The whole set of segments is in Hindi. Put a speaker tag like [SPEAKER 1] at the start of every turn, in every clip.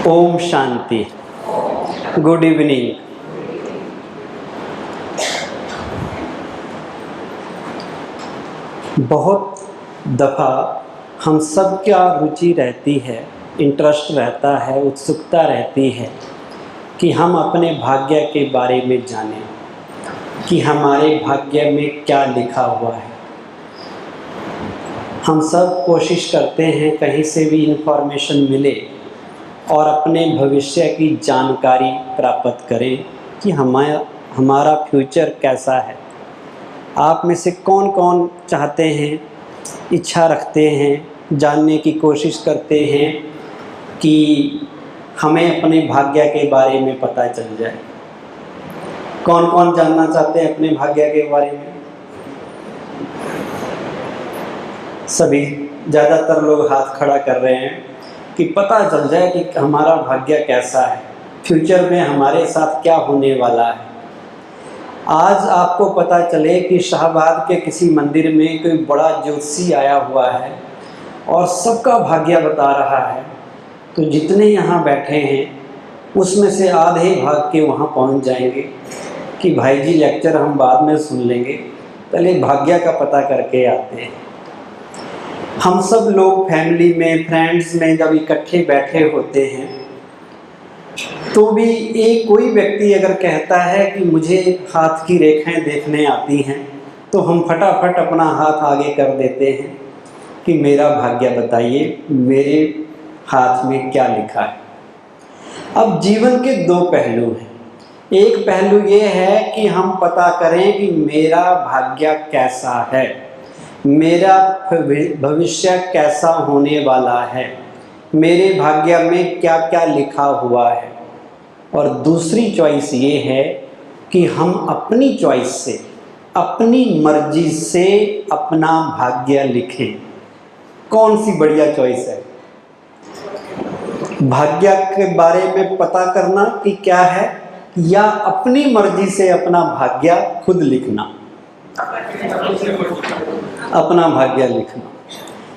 [SPEAKER 1] ओम शांति। Good evening. बहुत दफ़ा हम सब क्या रुचि रहती है, इंटरेस्ट रहता है, उत्सुकता रहती है कि हम अपने भाग्य के बारे में जानें कि हमारे भाग्य में क्या लिखा हुआ है। हम सब कोशिश करते हैं कहीं से भी इन्फॉर्मेशन मिले और अपने भविष्य की जानकारी प्राप्त करें कि हमारा फ्यूचर कैसा है। आप में से कौन कौन चाहते हैं, इच्छा रखते हैं, जानने की कोशिश करते हैं कि हमें अपने भाग्य के बारे में पता चल जाए? कौन कौन जानना चाहते हैं अपने भाग्य के बारे में? सभी, ज़्यादातर लोग हाथ खड़ा कर रहे हैं कि पता चल जाए कि हमारा भाग्य कैसा है, फ्यूचर में हमारे साथ क्या होने वाला है। आज आपको पता चले कि शाहबाद के किसी मंदिर में कोई बड़ा ज्योतिषी आया हुआ है और सबका भाग्य बता रहा है, तो जितने यहाँ बैठे हैं उसमें से आधे भाग के वहाँ पहुँच जाएंगे कि भाई जी लेक्चर हम बाद में सुन लेंगे, पहले भाग्य का पता करके आते हैं। हम सब लोग फैमिली में, फ्रेंड्स में जब इकट्ठे बैठे होते हैं तो भी एक कोई व्यक्ति अगर कहता है कि मुझे हाथ की रेखाएं देखने आती हैं, तो हम फटाफट अपना हाथ आगे कर देते हैं कि मेरा भाग्य बताइए, मेरे हाथ में क्या लिखा है। अब जीवन के दो पहलू हैं। एक पहलू ये है कि हम पता करें कि मेरा भाग्य कैसा है, मेरा भविष्य कैसा होने वाला है, मेरे भाग्य में क्या क्या लिखा हुआ है। और दूसरी चॉइस ये है कि हम अपनी चॉइस से, अपनी मर्जी से अपना भाग्य लिखें। कौन सी बढ़िया चॉइस है? भाग्य के बारे में पता करना कि क्या है, या अपनी मर्जी से अपना भाग्य खुद लिखना? अपना भाग्य लिखना।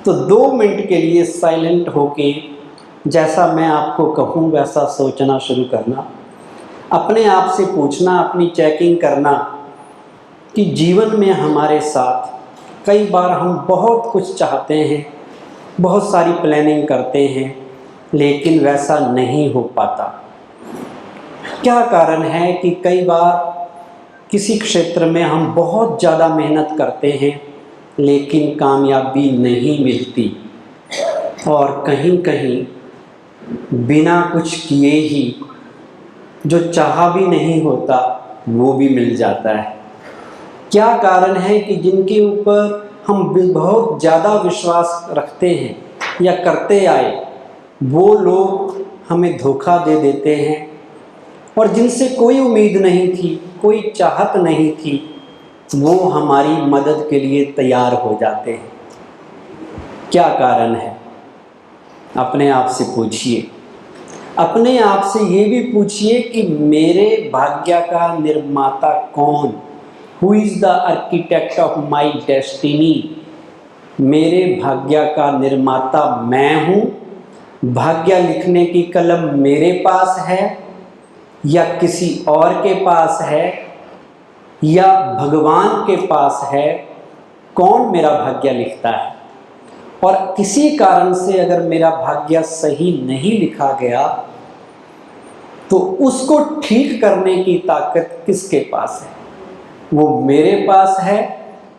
[SPEAKER 1] तो 2 मिनट के लिए साइलेंट होके जैसा मैं आपको कहूँ वैसा सोचना शुरू करना, अपने आप से पूछना, अपनी चेकिंग करना कि जीवन में हमारे साथ कई बार हम बहुत कुछ चाहते हैं, बहुत सारी प्लानिंग करते हैं, लेकिन वैसा नहीं हो पाता। क्या कारण है कि कई बार किसी क्षेत्र में हम बहुत ज़्यादा मेहनत करते हैं लेकिन कामयाबी नहीं मिलती, और कहीं कहीं बिना कुछ किए ही जो चाहा भी नहीं होता वो भी मिल जाता है। क्या कारण है कि जिनके ऊपर हम बहुत ज़्यादा विश्वास रखते हैं या करते आए, वो लोग हमें धोखा दे देते हैं, और जिनसे कोई उम्मीद नहीं थी, कोई चाहत नहीं थी, वो हमारी मदद के लिए तैयार हो जाते हैं। क्या कारण है? अपने आप से पूछिए। अपने आप से ये भी पूछिए कि मेरे भाग्य का निर्माता कौन? Who is the architect of my destiny? मेरे भाग्य का निर्माता मैं हूँ। भाग्य लिखने की कलम मेरे पास है या किसी और के पास है या भगवान के पास है? कौन मेरा भाग्य लिखता है? और किसी कारण से अगर मेरा भाग्य सही नहीं लिखा गया तो उसको ठीक करने की ताकत किसके पास है? वो मेरे पास है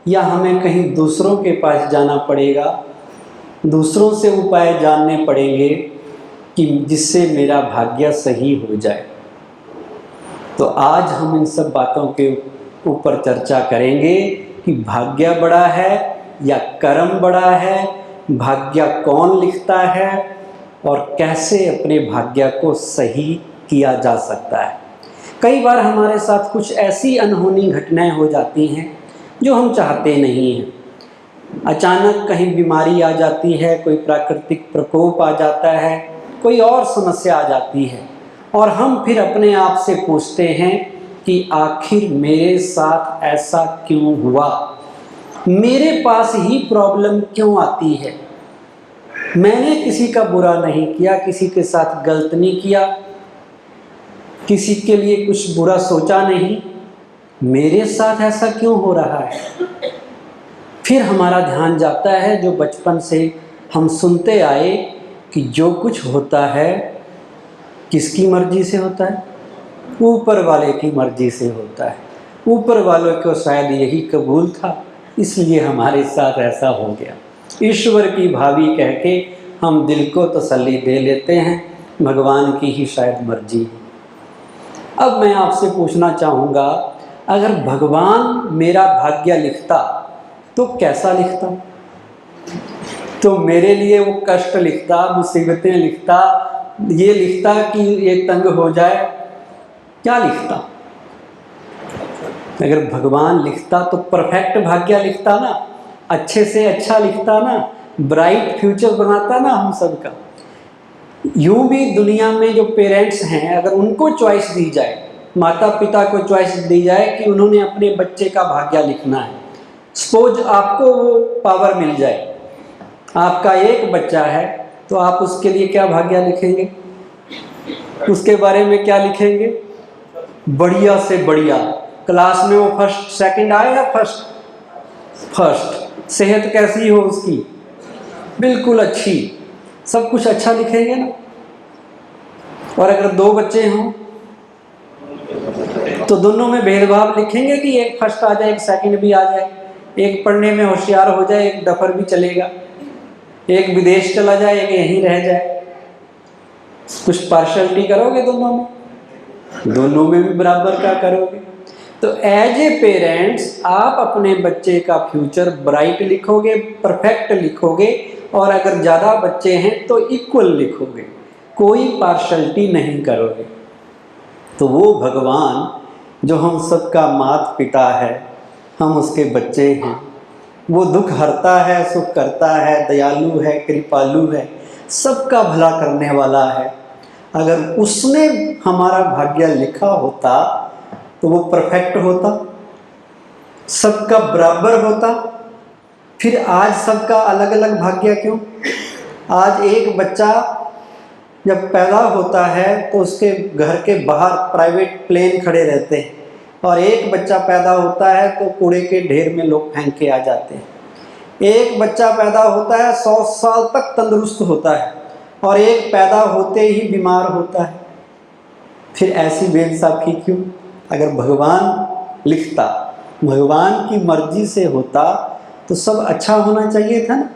[SPEAKER 1] या हमें कहीं दूसरों के पास जाना पड़ेगा, दूसरों से उपाय जानने पड़ेंगे कि जिससे मेरा भाग्य सही हो जाए? तो आज हम इन सब बातों के ऊपर चर्चा करेंगे कि भाग्य बड़ा है या कर्म बड़ा है, भाग्य कौन लिखता है, और कैसे अपने भाग्य को सही किया जा सकता है। कई बार हमारे साथ कुछ ऐसी अनहोनी घटनाएं हो जाती हैं जो हम चाहते नहीं हैं। अचानक कहीं बीमारी आ जाती है, कोई प्राकृतिक प्रकोप आ जाता है, कोई और समस्या आ जाती है, और हम फिर अपने आप से पूछते हैं कि आखिर मेरे साथ ऐसा क्यों हुआ? मेरे पास ही प्रॉब्लम क्यों आती है? मैंने किसी का बुरा नहीं किया, किसी के साथ गलत नहीं किया, किसी के लिए कुछ बुरा सोचा नहीं, मेरे साथ ऐसा क्यों हो रहा है? फिर हमारा ध्यान जाता है जो बचपन से हम सुनते आए कि जो कुछ होता है किसकी मर्जी से होता है? ऊपर वाले की मर्जी से होता है। ऊपर वालों को शायद यही कबूल था, इसलिए हमारे साथ ऐसा हो गया। ईश्वर की भावी कह के हम दिल को तसल्ली दे लेते हैं, भगवान की ही शायद मर्जी है। अब मैं आपसे पूछना चाहूँगा, अगर भगवान मेरा भाग्य लिखता तो कैसा लिखता? तो मेरे लिए वो कष्ट लिखता, मुसीबतें लिखता, ये लिखता कि ये तंग हो जाए, क्या लिखता? अगर भगवान लिखता तो परफेक्ट भाग्य लिखता ना, अच्छे से अच्छा लिखता ना, ब्राइट फ्यूचर बनाता ना हम सबका। यूं भी दुनिया में जो पेरेंट्स हैं, अगर उनको चॉइस दी जाए, माता पिता को चॉइस दी जाए कि उन्होंने अपने बच्चे का भाग्य लिखना है, सपोज आपको वो पावर मिल जाए, आपका एक बच्चा है, तो आप उसके लिए क्या भाग्य लिखेंगे? उसके बारे में क्या लिखेंगे? बढ़िया से बढ़िया, क्लास में वो फर्स्ट सेकंड आए या फर्स्ट, सेहत कैसी हो उसकी, बिल्कुल अच्छी, सब कुछ अच्छा लिखेंगे ना। और अगर दो बच्चे हों तो दोनों में भेदभाव लिखेंगे कि एक फर्स्ट आ जाए, एक सेकंड भी आ जाए, एक पढ़ने में होशियार हो जाए, एक डफर भी चलेगा, एक विदेश चला जाए, एक यहीं रह जाए? कुछ पार्शलिटी करोगे दोनों में? दोनों में भी बराबर का करोगे। तो एज ए पेरेंट्स आप अपने बच्चे का फ्यूचर ब्राइट लिखोगे, परफेक्ट लिखोगे, और अगर ज़्यादा बच्चे हैं तो इक्वल लिखोगे, कोई पार्शलिटी नहीं करोगे। तो वो भगवान जो हम सबका माता पिता है, हम उसके बच्चे हैं, वो दुख हरता है, सुख करता है, दयालु है, कृपालु है, सबका भला करने वाला है। अगर उसने हमारा भाग्य लिखा होता तो वो परफेक्ट होता, सबका बराबर होता। फिर आज सबका अलग अलग भाग्य क्यों? आज एक बच्चा जब पैदा होता है तो उसके घर के बाहर प्राइवेट प्लेन खड़े रहते हैं, और एक बच्चा पैदा होता है तो कूड़े के ढेर में लोग फेंक के आ जाते हैं। एक बच्चा पैदा होता है 100 साल तक तंदुरुस्त होता है, और एक पैदा होते ही बीमार होता है। फिर ऐसी बेइंसाफी क्यों? अगर भगवान लिखता, भगवान की मर्जी से होता तो सब अच्छा होना चाहिए था ना,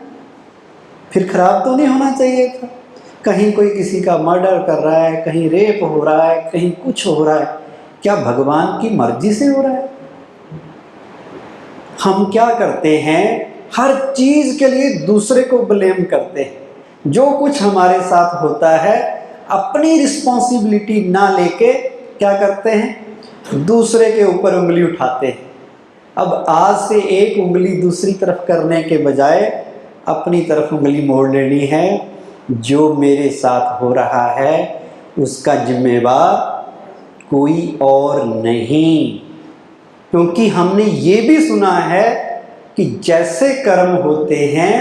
[SPEAKER 1] फिर खराब तो नहीं होना चाहिए था। कहीं कोई किसी का मर्डर कर रहा है, कहीं रेप हो रहा है, कहीं कुछ हो रहा है, क्या भगवान की मर्जी से हो रहा है? हम क्या करते हैं, हर चीज़ के लिए दूसरे को ब्लेम करते हैं। जो कुछ हमारे साथ होता है अपनी रिस्पॉन्सिबिलिटी ना लेके क्या करते हैं, दूसरे के ऊपर उंगली उठाते हैं। अब आज से एक उंगली दूसरी तरफ करने के बजाय अपनी तरफ उंगली मोड़ लेनी है। जो मेरे साथ हो रहा है उसका जिम्मेवार कोई और नहीं, क्योंकि हमने ये भी सुना है कि जैसे कर्म होते हैं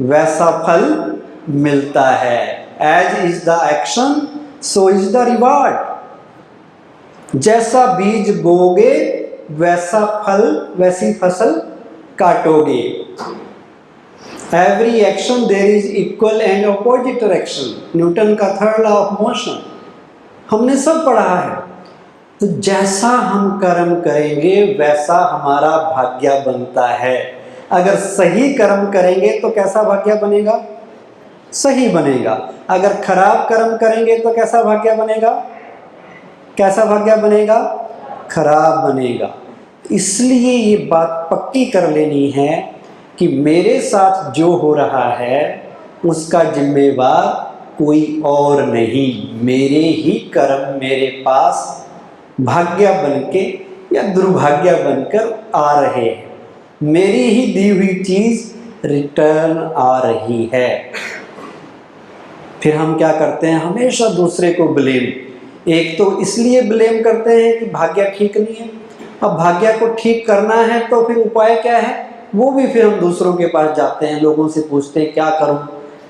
[SPEAKER 1] वैसा फल मिलता है। As is the action so is the reward. जैसा बीज बोगे वैसा फल, वैसी फसल काटोगे। Every action there is equal and opposite action, Newton का थर्ड लॉ ऑफ मोशन हमने सब पढ़ा है। तो जैसा हम कर्म करेंगे वैसा हमारा भाग्य बनता है। अगर सही कर्म करेंगे तो कैसा भाग्य बनेगा? सही बनेगा। अगर खराब कर्म करेंगे तो कैसा भाग्य बनेगा? कैसा भाग्य बनेगा? खराब बनेगा। इसलिए ये बात पक्की कर लेनी है कि मेरे साथ जो हो रहा है उसका जिम्मेवार कोई और नहीं, मेरे ही कर्म मेरे पास भाग्य बनके या दुर्भाग्य बनकर आ रहे हैं। मेरी ही दी हुई चीज़ रिटर्न आ रही है। फिर हम क्या करते हैं, हमेशा दूसरे को ब्लेम। एक तो इसलिए ब्लेम करते हैं कि भाग्य ठीक नहीं है। अब भाग्य को ठीक करना है तो फिर उपाय क्या है? वो भी फिर हम दूसरों के पास जाते हैं, लोगों से पूछते हैं क्या करूं,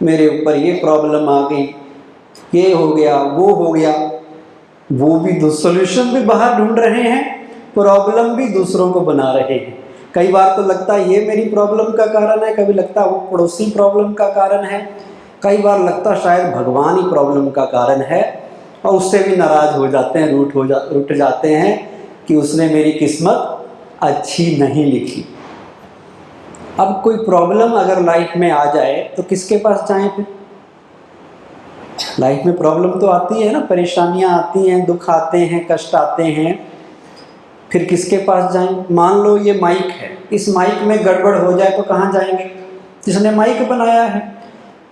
[SPEAKER 1] मेरे ऊपर ये प्रॉब्लम आ गई, ये हो गया, वो हो गया। वो भी सोल्यूशन भी बाहर ढूंढ रहे हैं, प्रॉब्लम भी दूसरों को बना रहे हैं। कई बार तो लगता है ये मेरी प्रॉब्लम का कारण है, कभी लगता है वो पड़ोसी प्रॉब्लम का कारण है, कई बार लगता शायद भगवान ही प्रॉब्लम का कारण है, और उससे भी नाराज हो जाते हैं, रूठ जाते हैं कि उसने मेरी किस्मत अच्छी नहीं लिखी। अब कोई प्रॉब्लम अगर लाइफ में आ जाए तो किसके पास जाएं फिर? लाइफ में प्रॉब्लम तो आती है ना, परेशानियां आती हैं, दुख आते हैं, कष्ट आते हैं, फिर किसके पास जाएं? मान लो ये माइक है, इस माइक में गड़बड़ हो जाए तो कहाँ जाएंगे? जिसने माइक बनाया है।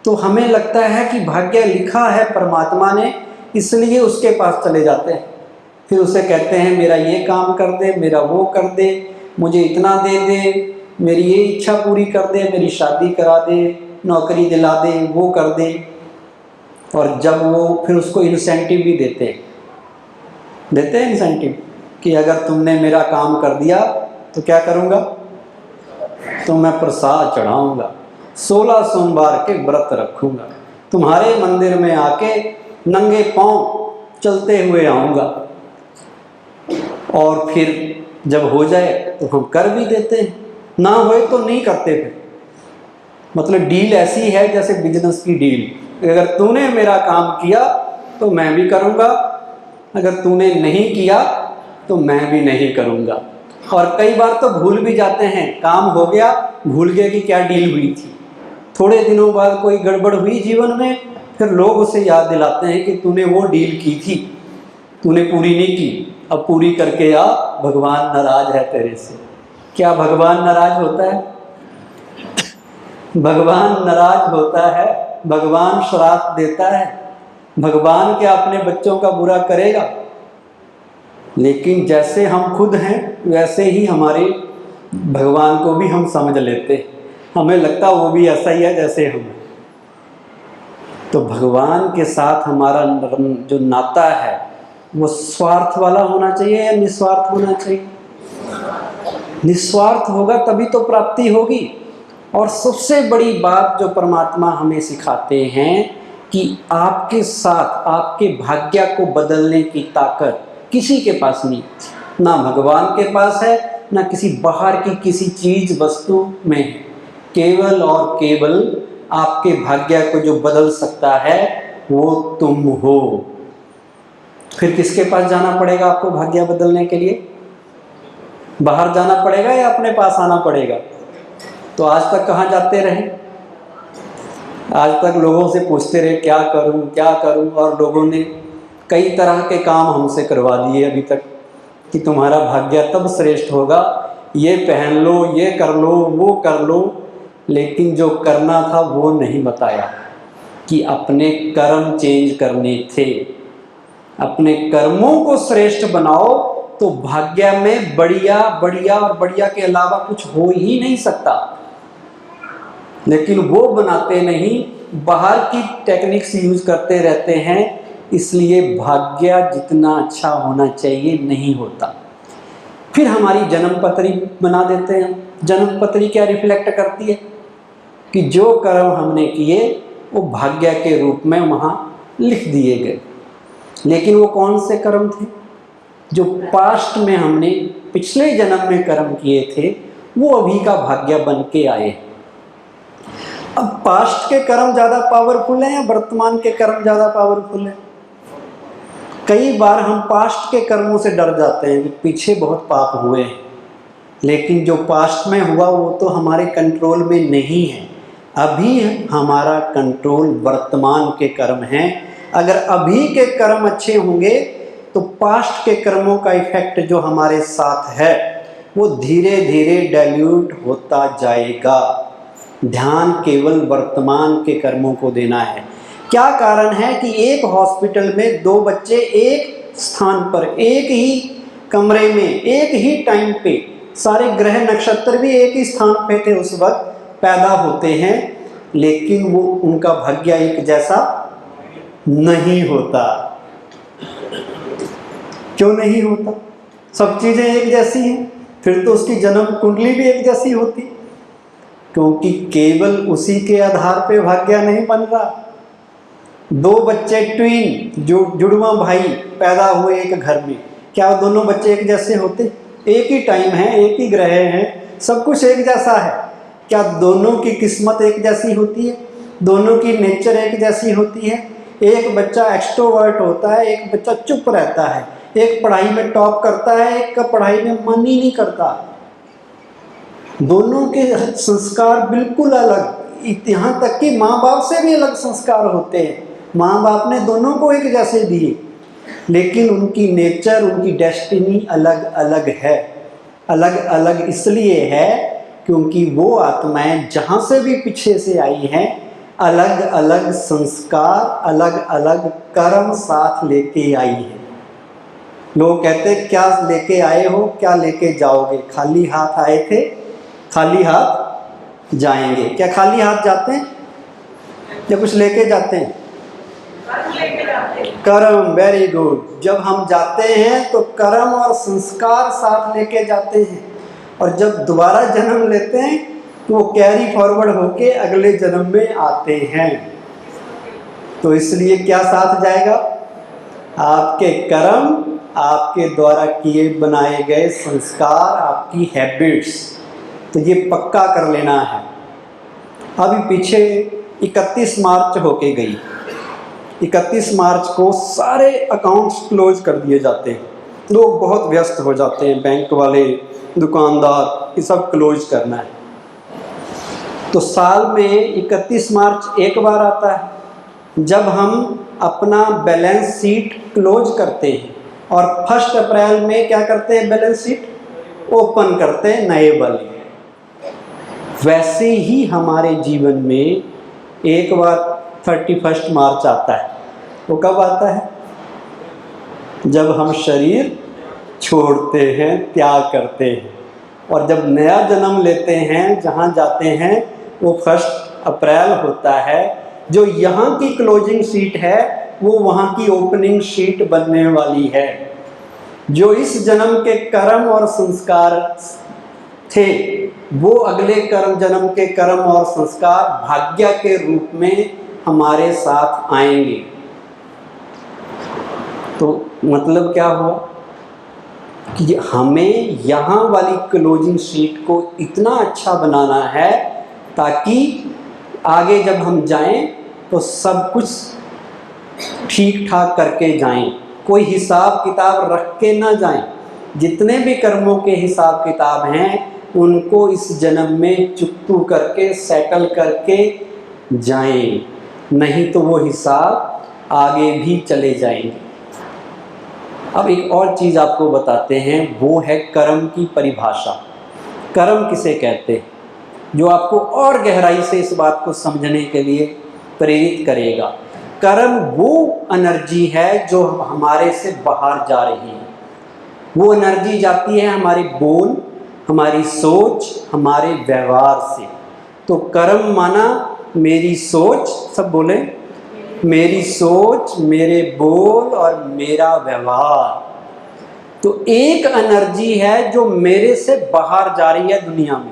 [SPEAKER 1] तो हमें लगता है कि भाग्य लिखा है परमात्मा ने, इसलिए उसके पास चले जाते हैं, फिर उसे कहते हैं मेरा ये काम कर दे, मेरा वो कर दे, मुझे इतना दे दे, मेरी ये इच्छा पूरी कर दे, मेरी शादी करा दे, नौकरी दिला दे, वो कर दे। और जब वो फिर उसको इंसेंटिव भी देते हैं इंसेंटिव कि अगर तुमने मेरा काम कर दिया तो क्या करूँगा, तो मैं प्रसाद चढ़ाऊँगा, 16 सोमवार के व्रत रखूँगा, तुम्हारे मंदिर में आके नंगे पाँव चलते हुए आऊँगा। और फिर जब हो जाए तो हम कर भी देते हैं, ना होए तो नहीं करते फिर। मतलब डील ऐसी है जैसे बिजनेस की डील, अगर तूने मेरा काम किया तो मैं भी करूँगा, अगर तूने नहीं किया तो मैं भी नहीं करूँगा। और कई बार तो भूल भी जाते हैं, काम हो गया, भूल गए कि क्या डील हुई थी। थोड़े दिनों बाद कोई गड़बड़ हुई जीवन में, फिर लोग उसे याद दिलाते हैं कि तूने वो डील की थी, तूने पूरी नहीं की, अब पूरी करके आ, भगवान नाराज है तेरे से। क्या भगवान नाराज होता है? भगवान नाराज होता है, भगवान श्राप देता है, भगवान क्या अपने बच्चों का बुरा करेगा? लेकिन जैसे हम खुद हैं वैसे ही हमारे भगवान को भी हम समझ लेते हैं, हमें लगता वो भी ऐसा ही है जैसे हम। तो भगवान के साथ हमारा जो नाता है वो स्वार्थ वाला होना चाहिए या निस्वार्थ होना चाहिए? निस्वार्थ होगा तभी तो प्राप्ति होगी। और सबसे बड़ी बात जो परमात्मा हमें सिखाते हैं कि आपके साथ आपके भाग्य को बदलने की ताकत किसी के पास नहीं, ना भगवान के पास है, ना किसी बाहर की किसी चीज वस्तु में। केवल और केवल आपके भाग्य को जो बदल सकता है वो तुम हो। फिर किसके पास जाना पड़ेगा आपको भाग्य बदलने के लिए? बाहर जाना पड़ेगा या अपने पास आना पड़ेगा? तो आज तक कहाँ जाते रहे? आज तक लोगों से पूछते रहे क्या करूं क्या करूं, और लोगों ने कई तरह के काम हमसे करवा दिए अभी तक कि तुम्हारा भाग्य तब श्रेष्ठ होगा, ये पहन लो, ये कर लो, वो कर लो। लेकिन जो करना था वो नहीं बताया कि अपने कर्म चेंज करने थे। अपने कर्मों को श्रेष्ठ बनाओ तो भाग्य में बढ़िया बढ़िया और बढ़िया के अलावा कुछ हो ही नहीं सकता। लेकिन वो बनाते नहीं, बाहर की टेक्निक्स यूज करते रहते हैं, इसलिए भाग्य जितना अच्छा होना चाहिए नहीं होता। फिर हमारी जन्म पत्री बना देते हैं। जन्म पत्री क्या रिफ्लेक्ट करती है कि जो कर्म हमने किए वो भाग्य के रूप में वहाँ लिख दिए गए। लेकिन वो कौन से कर्म थे? जो पास्ट में हमने पिछले जन्म में कर्म किए थे वो अभी का भाग्य बन के आए। अब पास्ट के कर्म ज़्यादा पावरफुल हैं या वर्तमान के कर्म ज़्यादा पावरफुल हैं? कई बार हम पास्ट के कर्मों से डर जाते हैं कि पीछे बहुत पाप हुए हैं, लेकिन जो पास्ट में हुआ वो तो हमारे कंट्रोल में नहीं है। अभी हमारा कंट्रोल वर्तमान के कर्म हैं। अगर अभी के कर्म अच्छे होंगे तो पास्ट के कर्मों का इफेक्ट जो हमारे साथ है वो धीरे धीरे डाइल्यूट होता जाएगा। ध्यान केवल वर्तमान के कर्मों को देना है। क्या कारण है कि एक हॉस्पिटल में 2 बच्चे एक स्थान पर, एक ही कमरे में, एक ही टाइम पे, सारे ग्रह नक्षत्र भी एक ही स्थान पे थे उस वक्त, पैदा होते हैं, लेकिन वो उनका भाग्य एक जैसा नहीं होता। क्यों नहीं होता? सब चीजें एक जैसी हैं, फिर तो उसकी जन्म कुंडली भी एक जैसी होती। क्योंकि केवल उसी के आधार पे भाग्य नहीं बन रहा। दो बच्चे ट्विन जो जुड़वा भाई पैदा हुए एक घर में, क्या वो दोनों बच्चे एक जैसे होते? एक ही टाइम है, एक ही ग्रह है, सब कुछ एक जैसा है। क्या दोनों की किस्मत एक जैसी होती है? दोनों की नेचर एक जैसी होती है? एक बच्चा एक्सट्रोवर्ट होता है, एक बच्चा चुप रहता है, एक पढ़ाई में टॉप करता है, एक का पढ़ाई में मन ही नहीं करता। दोनों के संस्कार बिल्कुल अलग, यहाँ तक कि माँ बाप से भी अलग संस्कार होते हैं। माँ बाप ने दोनों को एक जैसे दिए, लेकिन उनकी नेचर, उनकी डेस्टिनी अलग अलग है। अलग अलग इसलिए है क्योंकि वो आत्माएं जहाँ से भी पीछे से आई हैं, अलग अलग संस्कार, अलग अलग कर्म साथ लेके आई हैं। लोग कहते क्या लेके आए हो, क्या लेके जाओगे? खाली हाथ आए थे, खाली हाथ जाएंगे। क्या खाली हाथ जाते हैं या कुछ लेके जाते हैं? कर्म, वेरी गुड। जब हम जाते हैं तो कर्म और संस्कार साथ लेके जाते हैं, और जब दोबारा जन्म लेते हैं तो वो कैरी फॉरवर्ड होके अगले जन्म में आते हैं। तो इसलिए क्या साथ जाएगा? आपके कर्म, आपके द्वारा किए बनाए गए संस्कार, आपकी हैबिट्स। तो ये पक्का कर लेना है। अभी पीछे 31 मार्च होके गई। 31 मार्च को सारे अकाउंट्स क्लोज कर दिए जाते हैं। लोग बहुत व्यस्त हो जाते हैं, बैंक वाले, दुकानदार, ये सब क्लोज करना है। तो साल में 31 मार्च एक बार आता है जब हम अपना बैलेंस शीट क्लोज करते हैं, और 1 अप्रैल में क्या करते हैं? बैलेंस शीट ओपन करते हैं, नए वाली। वैसे ही हमारे जीवन में एक बार 31 मार्च आता है। वो कब आता है? जब हम शरीर छोड़ते हैं, त्याग करते हैं, और जब नया जन्म लेते हैं, जहाँ जाते हैं, वो 1 अप्रैल होता है। जो यहाँ की क्लोजिंग शीट है वो वहाँ की ओपनिंग शीट बनने वाली है। जो इस जन्म के कर्म और संस्कार थे, वो अगले जन्म के कर्म और संस्कार भाग्य के रूप में हमारे साथ आएंगे। तो मतलब क्या हुआ कि हमें यहाँ वाली क्लोजिंग शीट को इतना अच्छा बनाना है ताकि आगे जब हम जाएं तो सब कुछ ठीक ठाक करके जाएं, कोई हिसाब किताब रख के ना जाएं। जितने भी कर्मों के हिसाब किताब हैं उनको इस जन्म में चुकतू करके, सेटल करके जाएं, नहीं तो वो हिसाब आगे भी चले जाएंगे। अब एक और चीज़ आपको बताते हैं, वो है कर्म की परिभाषा। कर्म किसे कहते हैं, जो आपको और गहराई से इस बात को समझने के लिए प्रेरित करेगा। कर्म वो एनर्जी है जो हमारे से बाहर जा रही है। वो एनर्जी जाती है हमारे बोल, हमारी सोच, हमारे व्यवहार से। तो कर्म माना मेरी सोच, सब बोले, मेरी सोच, मेरे बोल और मेरा व्यवहार। तो एक एनर्जी है जो मेरे से बाहर जा रही है दुनिया में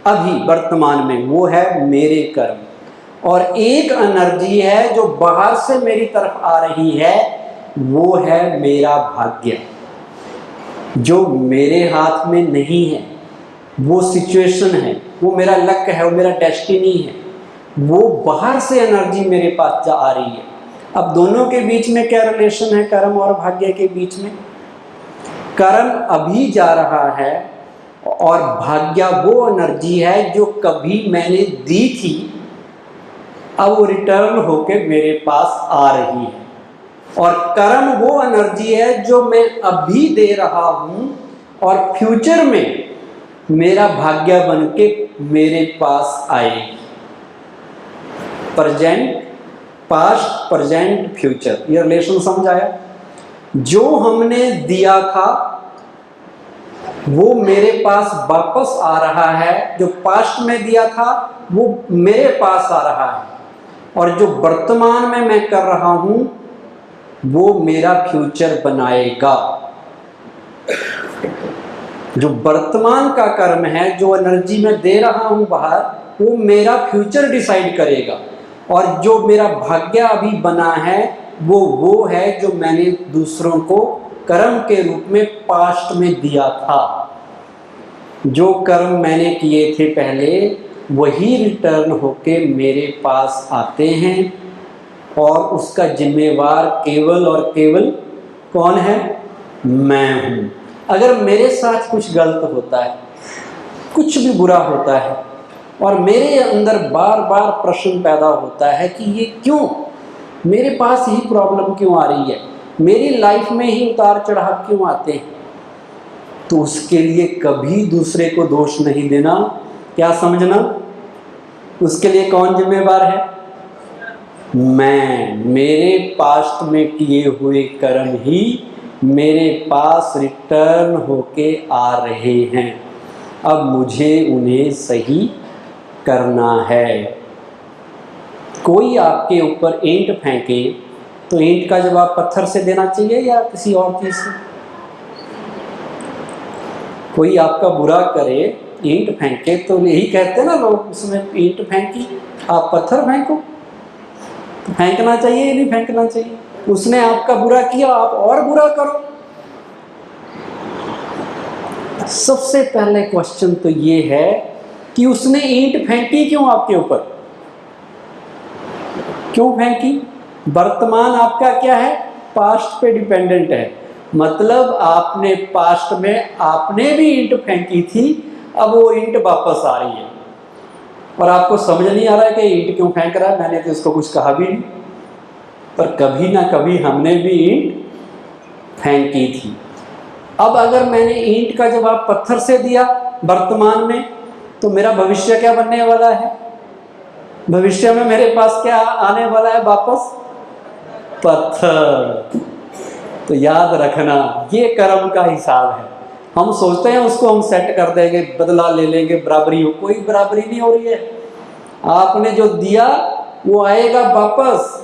[SPEAKER 1] अभी वर्तमान में, वो है मेरे कर्म। और एक एनर्जी है जो बाहर से मेरी तरफ आ रही है, वो है मेरा भाग्य, जो मेरे हाथ में नहीं है। वो सिचुएशन है, वो मेरा लक है, वो मेरा डेस्टिनी है। वो बाहर से एनर्जी मेरे पास जा आ रही है। अब दोनों के बीच में क्या रिलेशन है? कर्म और भाग्य के बीच में कर्म अभी जा रहा है, और भाग्य वो एनर्जी है जो कभी मैंने दी थी, अब वो रिटर्न होके मेरे पास आ रही है। और कर्म वो एनर्जी है जो मैं अभी दे रहा हूँ, और फ्यूचर में मेरा भाग्य बन के मेरे पास आएगी। प्रेजेंट, पास्ट, प्रेजेंट, फ्यूचर, ये रिलेशन समझ आया? जो हमने दिया था वो मेरे पास वापस आ रहा है, जो पास्ट में दिया था वो मेरे पास आ रहा है, और जो वर्तमान में मैं कर रहा हूं वो मेरा फ्यूचर बनाएगा। जो वर्तमान का कर्म है, जो एनर्जी मैं दे रहा हूं बाहर, वो मेरा फ्यूचर डिसाइड करेगा। और जो मेरा भाग्य अभी बना है वो है जो मैंने दूसरों को कर्म के रूप में पास्ट में दिया था। जो कर्म मैंने किए थे पहले वही रिटर्न होके मेरे पास आते हैं, और उसका जिम्मेवार केवल और केवल कौन है? मैं हूँ। अगर मेरे साथ कुछ गलत होता है, कुछ भी बुरा होता है, और मेरे अंदर बार बार प्रश्न पैदा होता है कि ये क्यों, मेरे पास ही प्रॉब्लम क्यों आ रही है, मेरी लाइफ में ही उतार चढ़ाव क्यों आते हैं, तो उसके लिए कभी दूसरे को दोष नहीं देना। क्या समझना? उसके लिए कौन जिम्मेवार है? मैं। मेरे पास्ट में किए हुए कर्म ही मेरे पास रिटर्न होके आ रहे हैं। अब मुझे उन्हें सही करना है। कोई आपके ऊपर ईंट फेंके तो ईंट का जवाब पत्थर से देना चाहिए या किसी और चीज से? कोई आपका बुरा करे, ईंट फेंके, तो यही कहते हैं ना लोग, उसमें ईंट फेंकी, आप पत्थर फेंको। तो फेंकना चाहिए या नहीं फेंकना चाहिए? उसने आपका बुरा किया, आप और बुरा करो। सबसे पहले क्वेश्चन तो ये है कि उसने ईंट फेंकी क्यों आपके ऊपर? क्यों फेंकी? वर्तमान आपका क्या है? पास्ट पे डिपेंडेंट है। मतलब आपने पास्ट में आपने भी ईंट फेंकी थी, अब वो ईंट वापस आ रही है, और आपको समझ नहीं आ रहा है कि ईंट क्यों फेंक रहा है। मैंने तो इसको कुछ कहा भी नहीं, पर कभी ना कभी हमने भी ईंट फेंकी थी। अब अगर मैंने ईंट का जवाब पत्थर से दिया वर्तमान में, तो मेरा भविष्य क्या बनने वाला है? भविष्य में मेरे पास क्या आने वाला है वापस? पत्थर। तो याद रखना, ये कर्म का हिसाब है। हम सोचते हैं उसको हम सेट कर देंगे, बदला ले लेंगे, बराबरी हो, कोई बराबरी नहीं हो रही है। आपने जो दिया वो आएगा वापस।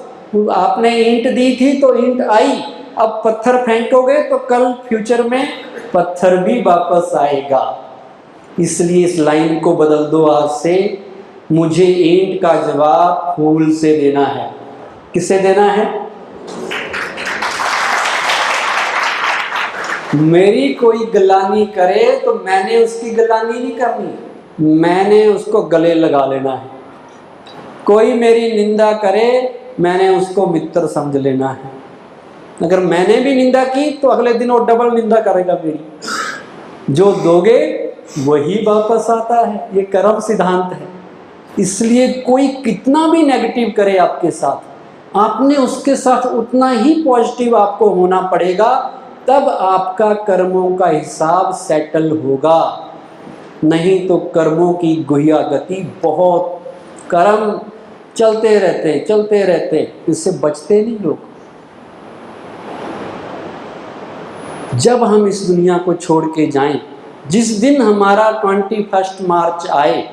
[SPEAKER 1] आपने ईंट दी थी तो ईंट आई, अब पत्थर फेंकोगे तो कल फ्यूचर में पत्थर भी वापस आएगा। इसलिए इस लाइन को बदल दो आज से, मुझे ईंट का जवाब फूल से देना है। किससे देना है? मेरी कोई गलानी करे तो मैंने उसकी गलानी नहीं करनी, मैंने उसको गले लगा लेना है। कोई मेरी निंदा करे, मैंने उसको मित्र समझ लेना है। अगर मैंने भी निंदा की तो अगले दिन वो डबल निंदा करेगा मेरी। जो दोगे वही वापस आता है, ये कर्म सिद्धांत है। इसलिए कोई कितना भी नेगेटिव करे आपके साथ, आपने उसके साथ उतना ही पॉजिटिव आपको होना पड़ेगा, तब आपका कर्मों का हिसाब सेटल होगा। नहीं तो कर्मों की गुहिया गति बहुत, कर्म चलते रहते, इससे बचते नहीं लोग। जब हम इस दुनिया को छोड़ के जाएं, जिस दिन हमारा 21 मार्च आए,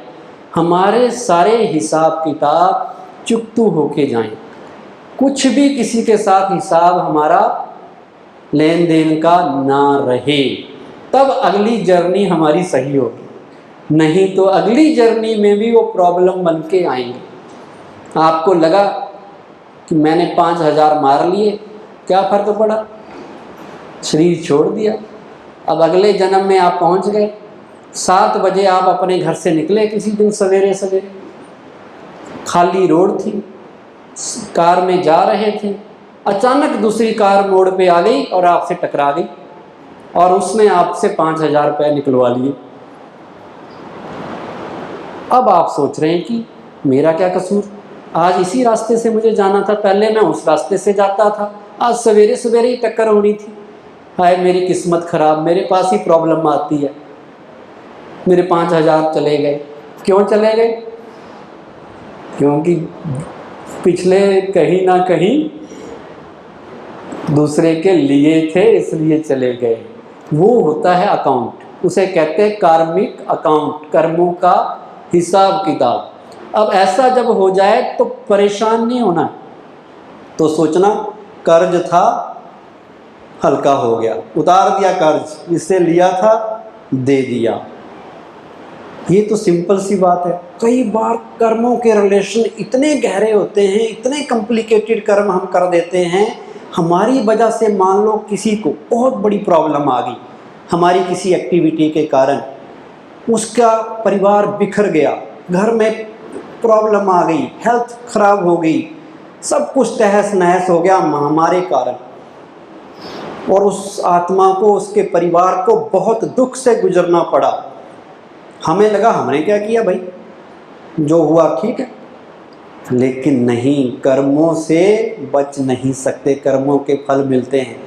[SPEAKER 1] हमारे सारे हिसाब किताब चुकतू होके जाएं। कुछ भी किसी के साथ हिसाब हमारा लेन देन का ना रहे, तब अगली जर्नी हमारी सही होगी। नहीं तो अगली जर्नी में भी वो प्रॉब्लम बन के आएंगे। आपको लगा कि मैंने 5,000 मार लिए, क्या फर्क पड़ा? शरीर छोड़ दिया। अब अगले जन्म में आप पहुंच गए। 7 बजे आप अपने घर से निकले किसी दिन सवेरे सवेरे, खाली रोड थी, कार में जा रहे थे, अचानक दूसरी कार मोड़ पे आ गई और आपसे टकरा गई, और उसने आपसे 5,000 रुपये निकलवा लिए। अब आप सोच रहे हैं कि मेरा क्या कसूर, आज इसी रास्ते से मुझे जाना था, पहले मैं उस रास्ते से जाता था, आज सवेरे सवेरे ही टक्कर होनी थी। हाय मेरी किस्मत खराब, मेरे पास ही प्रॉब्लम आती है, मेरे 5,000 चले गए। क्यों चले गए? क्योंकि पिछले कहीं ना कहीं दूसरे के लिए थे, इसलिए चले गए। वो होता है अकाउंट, उसे कहते हैं कार्मिक अकाउंट, कर्मों का हिसाब किताब। अब ऐसा जब हो जाए तो परेशान नहीं होना, तो सोचना कर्ज था हल्का हो गया, उतार दिया कर्ज, इससे लिया था दे दिया, ये तो सिंपल सी बात है। कई बार कर्मों के रिलेशन इतने गहरे होते हैं, इतने कॉम्प्लिकेटेड कर्म हम कर देते हैं, हमारी वजह से मान लो किसी को बहुत बड़ी प्रॉब्लम आ गई, हमारी किसी एक्टिविटी के कारण उसका परिवार बिखर गया, घर में प्रॉब्लम आ गई, हेल्थ खराब हो गई, सब कुछ तहस नहस हो गया हमारे कारण, और उस आत्मा को, उसके परिवार को बहुत दुख से गुजरना पड़ा। हमें लगा हमने क्या किया भाई, जो हुआ ठीक है, लेकिन नहीं, कर्मों से बच नहीं सकते, कर्मों के फल मिलते हैं।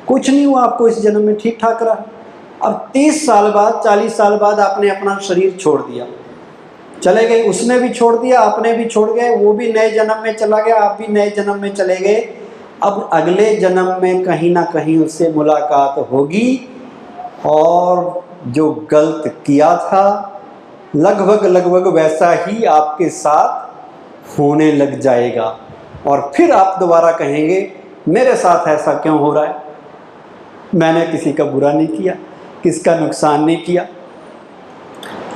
[SPEAKER 1] कुछ नहीं हुआ आपको इस जन्म में, ठीक ठाक रहा। अब 30 साल बाद, 40 साल बाद आपने अपना शरीर छोड़ दिया, चले गए, उसने भी छोड़ दिया, आपने भी छोड़ गए, वो भी नए जन्म में चला गया, आप भी नए जन्म में चले गए। अब अगले जन्म में कहीं ना कहीं उससे मुलाकात होगी और जो गलत किया था लगभग वैसा ही आपके साथ होने लग जाएगा, और फिर आप दोबारा कहेंगे मेरे साथ ऐसा क्यों हो रहा है, मैंने किसी का बुरा नहीं किया, किसका नुकसान नहीं किया।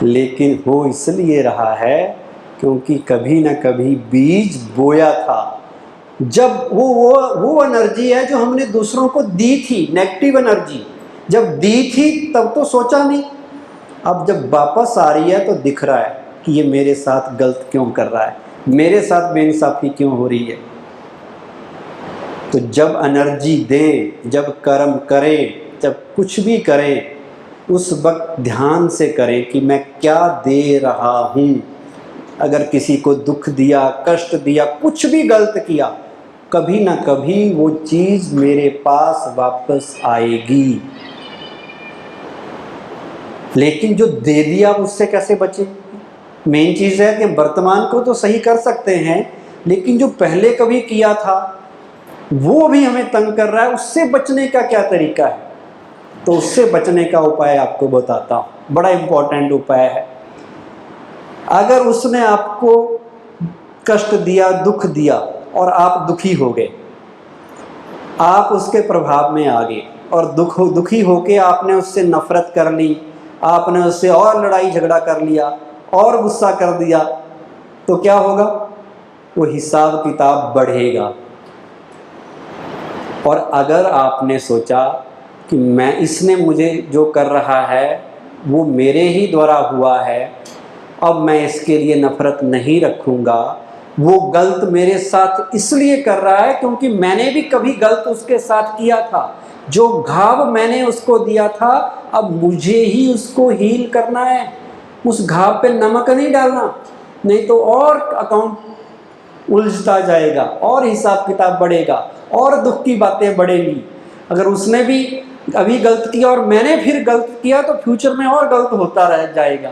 [SPEAKER 1] लेकिन हो इसलिए रहा है क्योंकि कभी ना कभी बीज बोया था। जब वो एनर्जी है जो हमने दूसरों को दी थी, नेगेटिव एनर्जी जब दी थी तब तो सोचा नहीं, अब जब वापस आ रही है तो दिख रहा है कि ये मेरे साथ गलत क्यों कर रहा है, मेरे साथ बेइंसाफी क्यों हो रही है। तो जब एनर्जी दें, जब कर्म करें, जब कुछ भी करें, उस वक्त ध्यान से करें कि मैं क्या दे रहा हूँ। अगर किसी को दुख दिया, कष्ट दिया, कुछ भी गलत किया, कभी ना कभी वो चीज़ मेरे पास वापस आएगी। लेकिन जो दे दिया उससे कैसे बचे? मेन चीज़ है कि वर्तमान को तो सही कर सकते हैं, लेकिन जो पहले कभी किया था वो भी हमें तंग कर रहा है, उससे बचने का क्या तरीका है? तो उससे बचने का उपाय आपको बताता हूँ, बड़ा इम्पोर्टेंट उपाय है। अगर उसने आपको कष्ट दिया, दुख दिया और आप दुखी हो गए, आप उसके प्रभाव में आ गए और दुखी होके आपने उससे नफरत कर ली, आपने उससे और लड़ाई झगड़ा कर लिया और गुस्सा कर दिया, तो क्या होगा? वो हिसाब किताब बढ़ेगा। और अगर आपने सोचा कि मैं, इसने मुझे जो कर रहा है वो मेरे ही द्वारा हुआ है, अब मैं इसके लिए नफरत नहीं रखूँगा, वो गलत मेरे साथ इसलिए कर रहा है क्योंकि मैंने भी कभी गलत उसके साथ किया था, जो घाव मैंने उसको दिया था अब मुझे ही उसको हील करना है, उस घाव पे नमक नहीं डालना, नहीं तो और अकाउंट उलझता जाएगा और हिसाब किताब बढ़ेगा और दुख की बातें बढ़ेंगी। अगर उसने भी अभी गलत किया और मैंने फिर गलत किया तो फ्यूचर में और गलत होता रह जाएगा,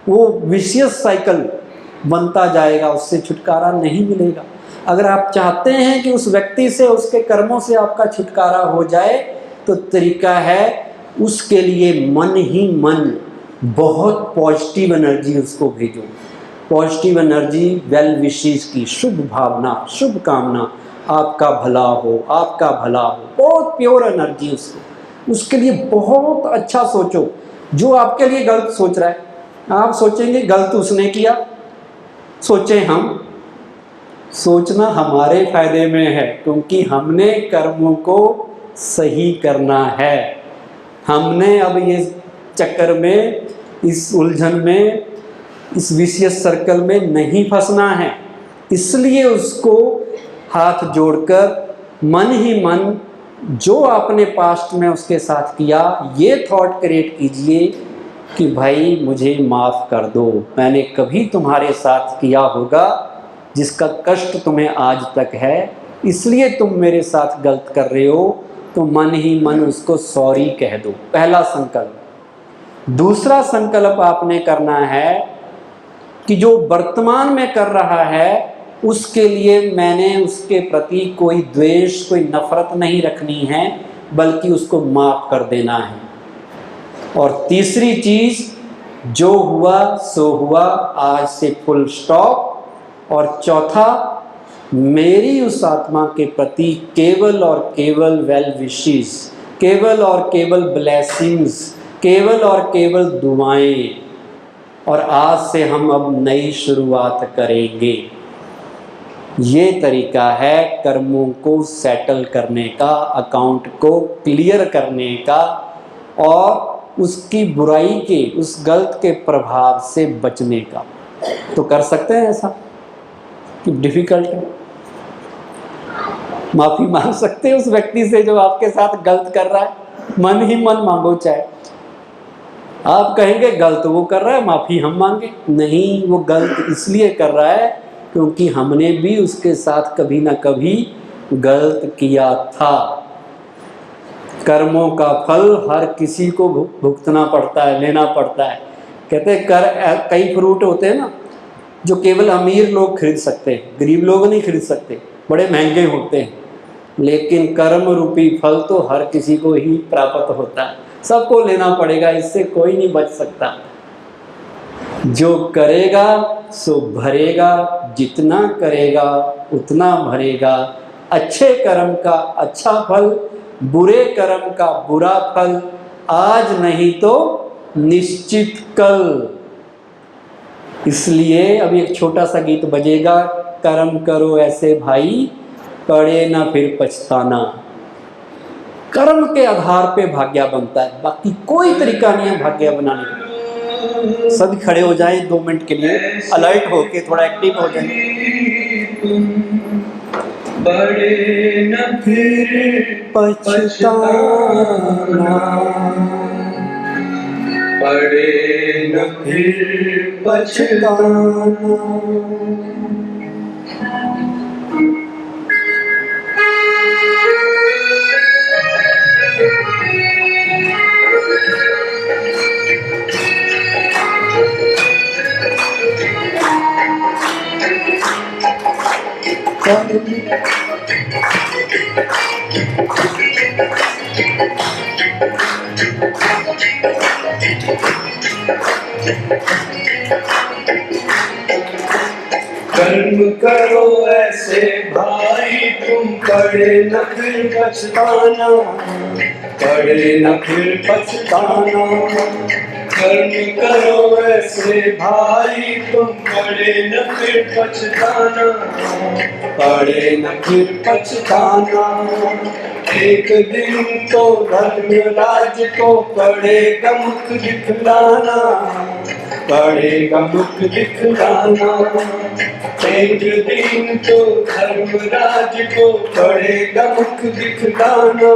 [SPEAKER 1] वो विशियस साइकिल बनता जाएगा, उससे छुटकारा नहीं मिलेगा। अगर आप चाहते हैं कि उस व्यक्ति से, उसके कर्मों से आपका छुटकारा हो जाए, तो तरीका है उसके लिए मन ही मन बहुत पॉजिटिव एनर्जी उसको भेजो। पॉजिटिव एनर्जी, वेल विशेस की शुभ भावना, शुभ कामना, आपका भला हो, आपका भला हो, बहुत प्योर एनर्जी उसको, उसके लिए बहुत अच्छा सोचो। जो आपके लिए गलत सोच रहा है, आप सोचेंगे गलत उसने किया, सोचे हम, सोचना हमारे फायदे में है क्योंकि हमने कर्मों को सही करना है। हमने अब ये चक्कर में, इस उलझन में, इस विशियस सर्कल में नहीं फंसना है। इसलिए उसको हाथ जोड़कर मन ही मन जो आपने पास्ट में उसके साथ किया, ये थॉट क्रिएट कीजिए कि भाई मुझे माफ़ कर दो, मैंने कभी तुम्हारे साथ किया होगा जिसका कष्ट तुम्हें आज तक है, इसलिए तुम मेरे साथ गलत कर रहे हो, तो मन ही मन उसको सॉरी कह दो। पहला संकल्प। दूसरा संकल्प आपने करना है कि जो वर्तमान में कर रहा है उसके लिए मैंने उसके प्रति कोई द्वेष, कोई नफरत नहीं रखनी है, बल्कि उसको माफ़ कर देना है। और तीसरी चीज़, जो हुआ सो हुआ, आज से फुल स्टॉप। और चौथा, मेरी उस आत्मा के प्रति केवल और केवल वेल विशेस, केवल और केवल ब्लेसिंग्स, केवल और केवल दुआएं। और आज से हम अब नई शुरुआत करेंगे। ये तरीका है कर्मों को सेटल करने का, अकाउंट को क्लियर करने का और उसकी बुराई के, उस गलत के प्रभाव से बचने का। तो कर सकते हैं ऐसा कि डिफिकल्ट है? माफ़ी मांग सकते हैं उस व्यक्ति से जो आपके साथ गलत कर रहा है, मन ही मन मांगो। चाहे आप कहेंगे गलत वो कर रहा है, माफ़ी हम मांगे, नहीं, वो गलत इसलिए कर रहा है क्योंकि हमने भी उसके साथ कभी ना कभी गलत किया था। कर्मों का फल हर किसी को भुगतना पड़ता है, लेना पड़ता है। कहते हैं कई फ्रूट होते हैं ना जो केवल अमीर लोग खरीद सकते हैं, गरीब लोग नहीं खरीद सकते, बड़े महंगे होते हैं। लेकिन कर्म रूपी फल तो हर किसी को ही प्राप्त होता है, सबको लेना पड़ेगा, इससे कोई नहीं बच सकता। जो करेगा सो भरेगा, जितना करेगा उतना भरेगा। अच्छे कर्म का अच्छा फल, बुरे कर्म का बुरा फल, आज नहीं तो निश्चित कल। इसलिए अब एक छोटा सा गीत बजेगा, कर्म करो ऐसे भाई, पड़े ना फिर पछताना। कर्म के आधार पे भाग्य बनता है, बाकी कोई तरीका नहीं है भाग्य बनाने का। सभी खड़े हो जाएं 2 मिनट के लिए, अलर्ट होके थोड़ा एक्टिव हो जाएं।
[SPEAKER 2] बड़े न फिर
[SPEAKER 1] पछताना,
[SPEAKER 2] बड़े न फिर पछताना। कर्म करो ऐसे भाई तुम, पड़े न फिर पछताना, पड़े न फिर पछताना। कर्म करो ऐसे भाई तुम, पड़े न फिर पछताना, पड़े न फिर पछताना। एक दिन तो धर्मराज को पड़ेगा मुख दिखलाना, पड़ेगा मुख दिखलाना। एक दिन तो धर्मराज को पड़ेगा मुख दिखलाना,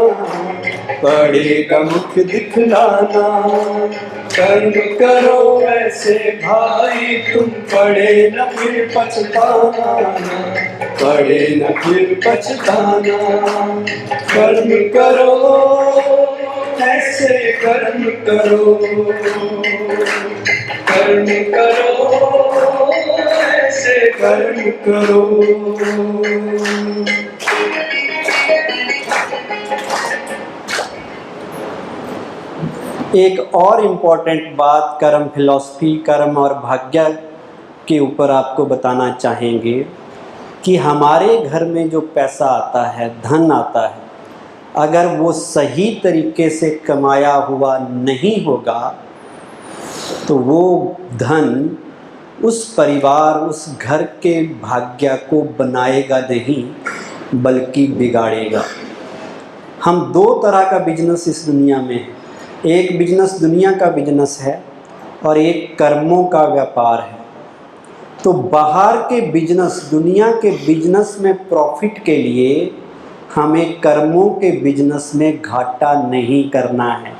[SPEAKER 2] पड़ेगा मुख दिखलाना। कर्म करो ऐसे भाई तुम, पड़े न फिर पछताना, पड़े न फिर पछताना। कर्म करो ऐसे, कर्म करो, कर्म करो ऐसे, कर्म करो।
[SPEAKER 1] एक और इम्पॉर्टेंट बात कर्म फिलॉसफी, कर्म और भाग्य के ऊपर आपको बताना चाहेंगे कि हमारे घर में जो पैसा आता है, धन आता है, अगर वो सही तरीके से कमाया हुआ नहीं होगा तो वो धन उस परिवार, उस घर के भाग्य को बनाएगा नहीं बल्कि बिगाड़ेगा। हम 2 तरह का बिजनेस इस दुनिया में है। एक बिजनेस दुनिया का बिजनेस है और एक कर्मों का व्यापार है। तो बाहर के बिजनेस, दुनिया के बिजनेस में प्रॉफिट के लिए हमें कर्मों के बिजनेस में घाटा नहीं करना है।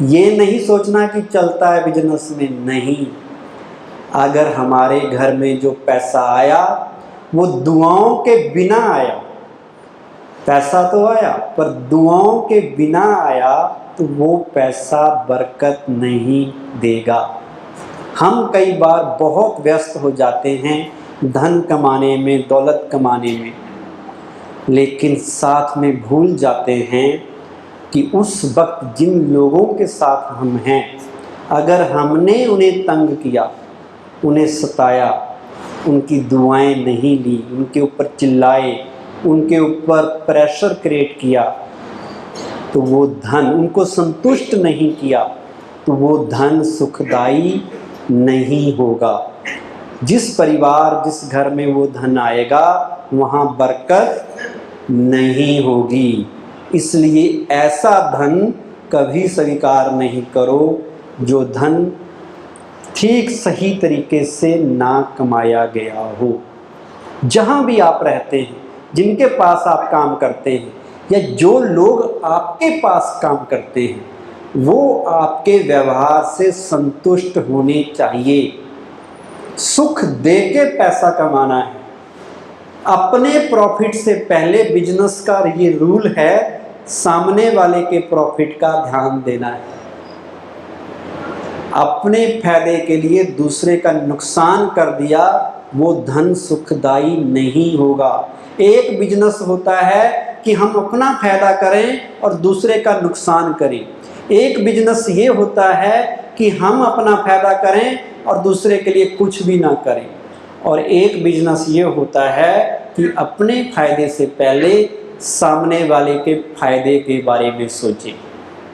[SPEAKER 1] ये नहीं सोचना कि चलता है बिजनेस में, नहीं। अगर हमारे घर में जो पैसा आया वो दुआओं के बिना आया, पैसा तो आया पर दुआओं के बिना आया तो वो पैसा बरकत नहीं देगा। हम कई बार बहुत व्यस्त हो जाते हैं धन कमाने में, दौलत कमाने में, लेकिन साथ में भूल जाते हैं कि उस वक्त जिन लोगों के साथ हम हैं, अगर हमने उन्हें तंग किया, उन्हें सताया, उनकी दुआएं नहीं ली, उनके ऊपर चिल्लाए, उनके ऊपर प्रेशर क्रिएट किया, तो वो धन, उनको संतुष्ट नहीं किया, तो वो धन सुखदाई नहीं होगा। जिस परिवार जिस घर में वो धन आएगा वहाँ बरकत नहीं होगी। इसलिए ऐसा धन कभी स्वीकार नहीं करो जो धन ठीक सही तरीके से ना कमाया गया हो। जहाँ भी आप रहते हैं, जिनके पास आप काम करते हैं, या जो लोग आपके पास काम करते हैं, वो आपके व्यवहार से संतुष्ट होने चाहिए। सुख दे के पैसा कमाना है। अपने प्रॉफिट से पहले बिजनेस का ये रूल है, सामने वाले के प्रॉफिट का ध्यान देना है। अपने फायदे के लिए दूसरे का नुकसान कर दिया, वो धन सुखदायी नहीं होगा। एक बिजनेस होता है कि हम अपना फायदा करें और दूसरे का नुकसान करें। एक बिजनेस ये होता है कि हम अपना फायदा करें और दूसरे के लिए कुछ भी ना करें। और एक बिजनेस ये होता है कि अपने फायदे से पहले सामने वाले के फायदे के बारे में सोचें।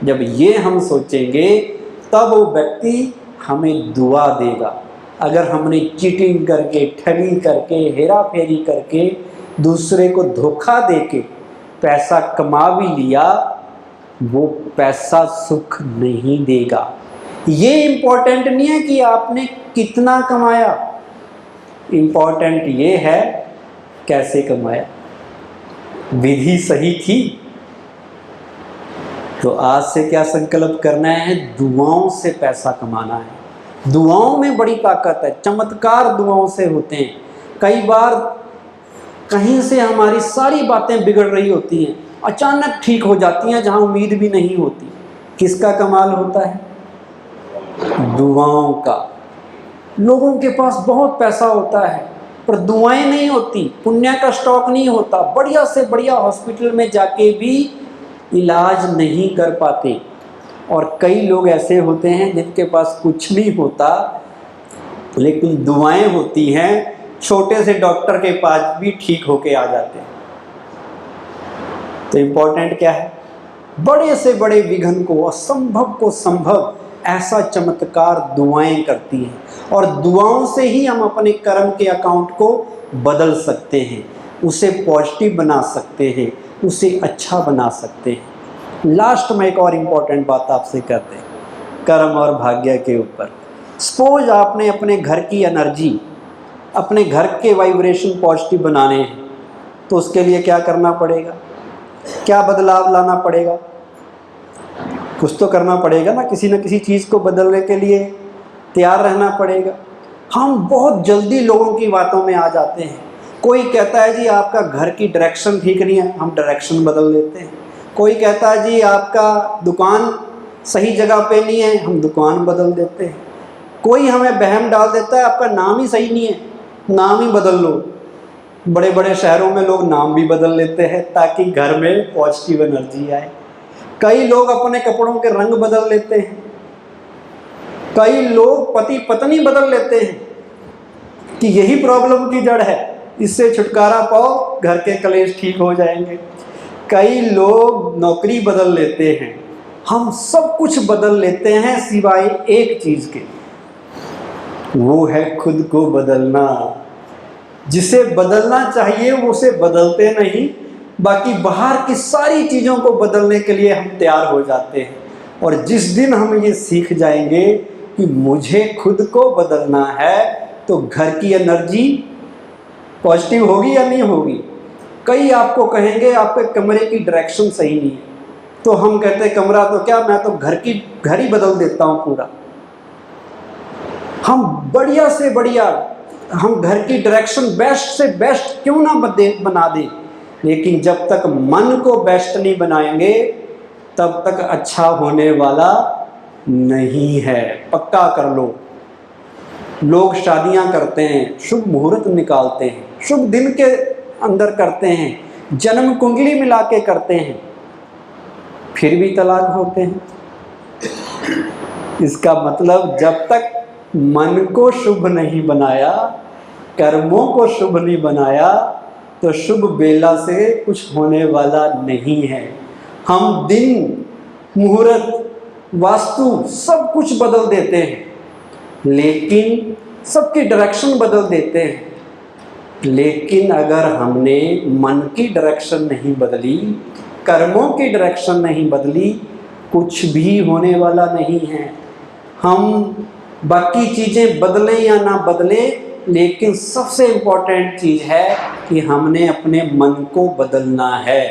[SPEAKER 1] जब ये हम सोचेंगे तब वो व्यक्ति हमें दुआ देगा। अगर हमने चीटिंग करके, ठगी करके, हेरा फेरी करके, दूसरे को धोखा देके पैसा कमा भी लिया, वो पैसा सुख नहीं देगा। ये इम्पोर्टेंट नहीं है कि आपने कितना कमाया, इम्पोर्टेंट ये है कैसे कमाया। विधि सही थी तो आज से क्या संकल्प करना है, दुआओं से पैसा कमाना है। दुआओं में बड़ी ताकत है, चमत्कार दुआओं से होते हैं। कई बार कहीं से हमारी सारी बातें बिगड़ रही होती हैं, अचानक ठीक हो जाती हैं जहां उम्मीद भी नहीं होती। किसका कमाल होता है? दुआओं का। लोगों के पास बहुत पैसा होता है पर दुआएं नहीं होती, पुण्य का स्टॉक नहीं होता, बढ़िया से बढ़िया हॉस्पिटल में जाके भी इलाज नहीं कर पाते। और कई लोग ऐसे होते हैं जिनके पास कुछ नहीं होता लेकिन दुआएं होती हैं, छोटे से डॉक्टर के पास भी ठीक होके आ जाते हैं। तो इम्पोर्टेंट क्या है? बड़े से बड़े विघ्न को, असंभव को संभव, ऐसा चमत्कार दुआएं करती हैं। और दुआओं से ही हम अपने कर्म के अकाउंट को बदल सकते हैं, उसे पॉजिटिव बना सकते हैं, उसे अच्छा बना सकते हैं। लास्ट में एक और इम्पोर्टेंट बात आपसे करते हैं, कर्म और भाग्य के ऊपर। सपोज आपने अपने घर की एनर्जी, अपने घर के वाइब्रेशन पॉजिटिव बनाने हैं, तो उसके लिए क्या करना पड़ेगा? क्या बदलाव लाना पड़ेगा? कुछ तो करना पड़ेगा ना, किसी न किसी चीज़ को बदलने के लिए तैयार रहना पड़ेगा। हम बहुत जल्दी लोगों की बातों में आ जाते हैं। कोई कहता है जी आपका घर की डायरेक्शन ठीक नहीं है, हम डायरेक्शन बदल देते हैं। कोई कहता है जी आपका दुकान सही जगह पे नहीं है, हम दुकान बदल देते हैं। कोई हमें बहम डाल देता है आपका नाम ही सही नहीं है, नाम ही बदल लो। बड़े बड़े शहरों में लोग नाम भी बदल लेते हैं ताकि घर में पॉजिटिव एनर्जी आए। कई लोग अपने कपड़ों के रंग बदल लेते हैं, कई लोग पति पत्नी बदल लेते हैं कि यही प्रॉब्लम की जड़ है, इससे छुटकारा पाओ, घर के कलेश ठीक हो जाएंगे। कई लोग नौकरी बदल लेते हैं। हम सब कुछ बदल लेते हैं सिवाय एक चीज़ के, वो है खुद को बदलना। जिसे बदलना चाहिए वो उसे बदलते नहीं, बाकी बाहर की सारी चीज़ों को बदलने के लिए हम तैयार हो जाते हैं। और जिस दिन हम ये सीख जाएंगे कि मुझे खुद को बदलना है, तो घर की एनर्जी पॉजिटिव होगी या नहीं होगी? कई आपको कहेंगे आपके कमरे की डायरेक्शन सही नहीं है, तो हम कहते हैं कमरा तो क्या, मैं तो घर ही बदल देता हूँ पूरा। हम बढ़िया से बढ़िया, हम घर की डायरेक्शन बेस्ट से बेस्ट क्यों ना बना दें, लेकिन जब तक मन को बेस्ट नहीं बनाएंगे तब तक अच्छा होने वाला नहीं है। पक्का कर लो। लोग शादियां करते हैं, शुभ मुहूर्त निकालते हैं, शुभ दिन के अंदर करते हैं, जन्म कुंडली मिला के करते हैं, फिर भी तलाक होते हैं। इसका मतलब जब तक मन को शुभ नहीं बनाया, कर्मों को शुभ नहीं बनाया, तो शुभ बेला से कुछ होने वाला नहीं है। हम दिन, मुहूर्त, वास्तु सब कुछ बदल देते हैं, लेकिन सबकी डायरेक्शन बदल देते हैं। लेकिन अगर हमने मन की डायरेक्शन नहीं बदली, कर्मों की डायरेक्शन नहीं बदली, कुछ भी होने वाला नहीं है। हम बाकी चीज़ें बदलें या ना बदलें, लेकिन सबसे इम्पोर्टेंट चीज़ है कि हमने अपने मन को बदलना है।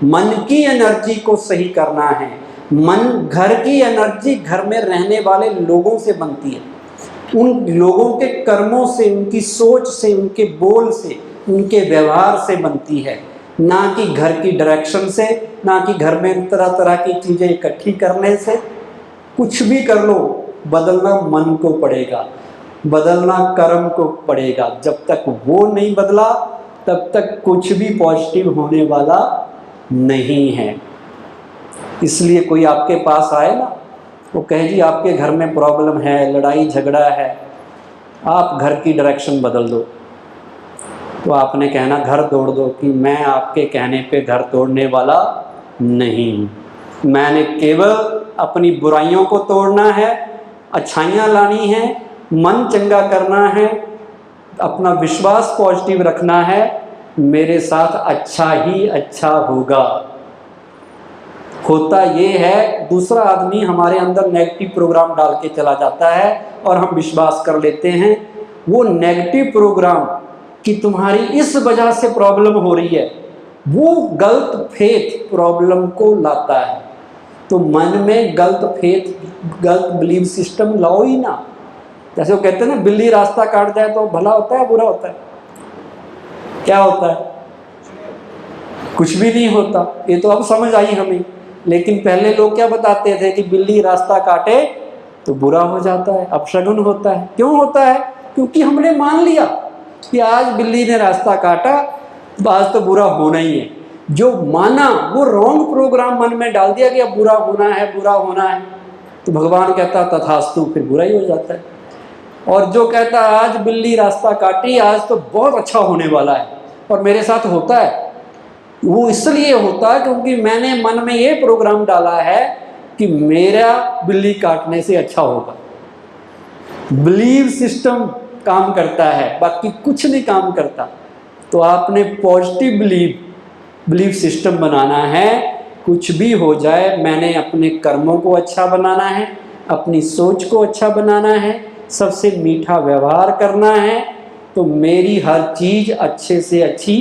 [SPEAKER 1] मन की एनर्जी को सही करना है। मन, घर की एनर्जी घर में रहने वाले लोगों से बनती है, उन लोगों के कर्मों से, उनकी सोच से, उनके बोल से, उनके व्यवहार से बनती है, ना कि घर की डायरेक्शन से, ना कि घर में तरह तरह की चीज़ें इकट्ठी करने से। कुछ भी कर लो, बदलना मन को पड़ेगा, बदलना कर्म को पड़ेगा। जब तक वो नहीं बदला तब तक कुछ भी पॉजिटिव होने वाला नहीं है। इसलिए कोई आपके पास आए ना, वो कहे जी आपके घर में प्रॉब्लम है, लड़ाई झगड़ा है, आप घर की डायरेक्शन बदल दो, तो आपने कहना घर तोड़ दो कि मैं आपके कहने पे घर तोड़ने वाला नहीं हूँ। मैंने केवल अपनी बुराइयों को तोड़ना है, अच्छाइयाँ लानी है, मन चंगा करना है, अपना विश्वास पॉजिटिव रखना है, मेरे साथ अच्छा ही अच्छा होगा। होता ये है, दूसरा आदमी हमारे अंदर नेगेटिव प्रोग्राम डाल के चला जाता है और हम विश्वास कर लेते हैं। वो नेगेटिव प्रोग्राम कि तुम्हारी इस वजह से प्रॉब्लम हो रही है, वो गलत फेथ प्रॉब्लम को लाता है। तो मन में गलत फेथ, गलत बिलीव सिस्टम लाओ ही ना। जैसे वो कहते हैं ना, बिल्ली रास्ता काट जाए तो भला होता है, बुरा होता है? क्या होता है? कुछ भी नहीं होता। ये तो अब समझ आई हमें। लेकिन पहले लोग क्या बताते थे कि बिल्ली रास्ता काटे तो बुरा हो जाता है, अपशगुन होता है। क्यों होता है? क्योंकि हमने मान लिया कि आज बिल्ली ने रास्ता काटा, आज तो बुरा होना ही है। जो माना वो रॉन्ग प्रोग्राम मन में डाल दिया कि अब बुरा होना है, बुरा होना है। तो भगवान कहता तथास्तु, फिर बुरा ही हो जाता है। और जो कहता आज बिल्ली रास्ता काटी, आज तो बहुत अच्छा होने वाला है और मेरे साथ होता है, वो इसलिए होता है क्योंकि मैंने मन में ये प्रोग्राम डाला है कि मेरा बिल्ली काटने से अच्छा होगा। बिलीव सिस्टम काम करता है, बाकी कुछ नहीं काम करता। तो आपने पॉजिटिव बिलीव सिस्टम बनाना है। कुछ भी हो जाए, मैंने अपने कर्मों को अच्छा बनाना है, अपनी सोच को अच्छा बनाना है, सबसे मीठा व्यवहार करना है, तो मेरी हर चीज़ अच्छे से अच्छी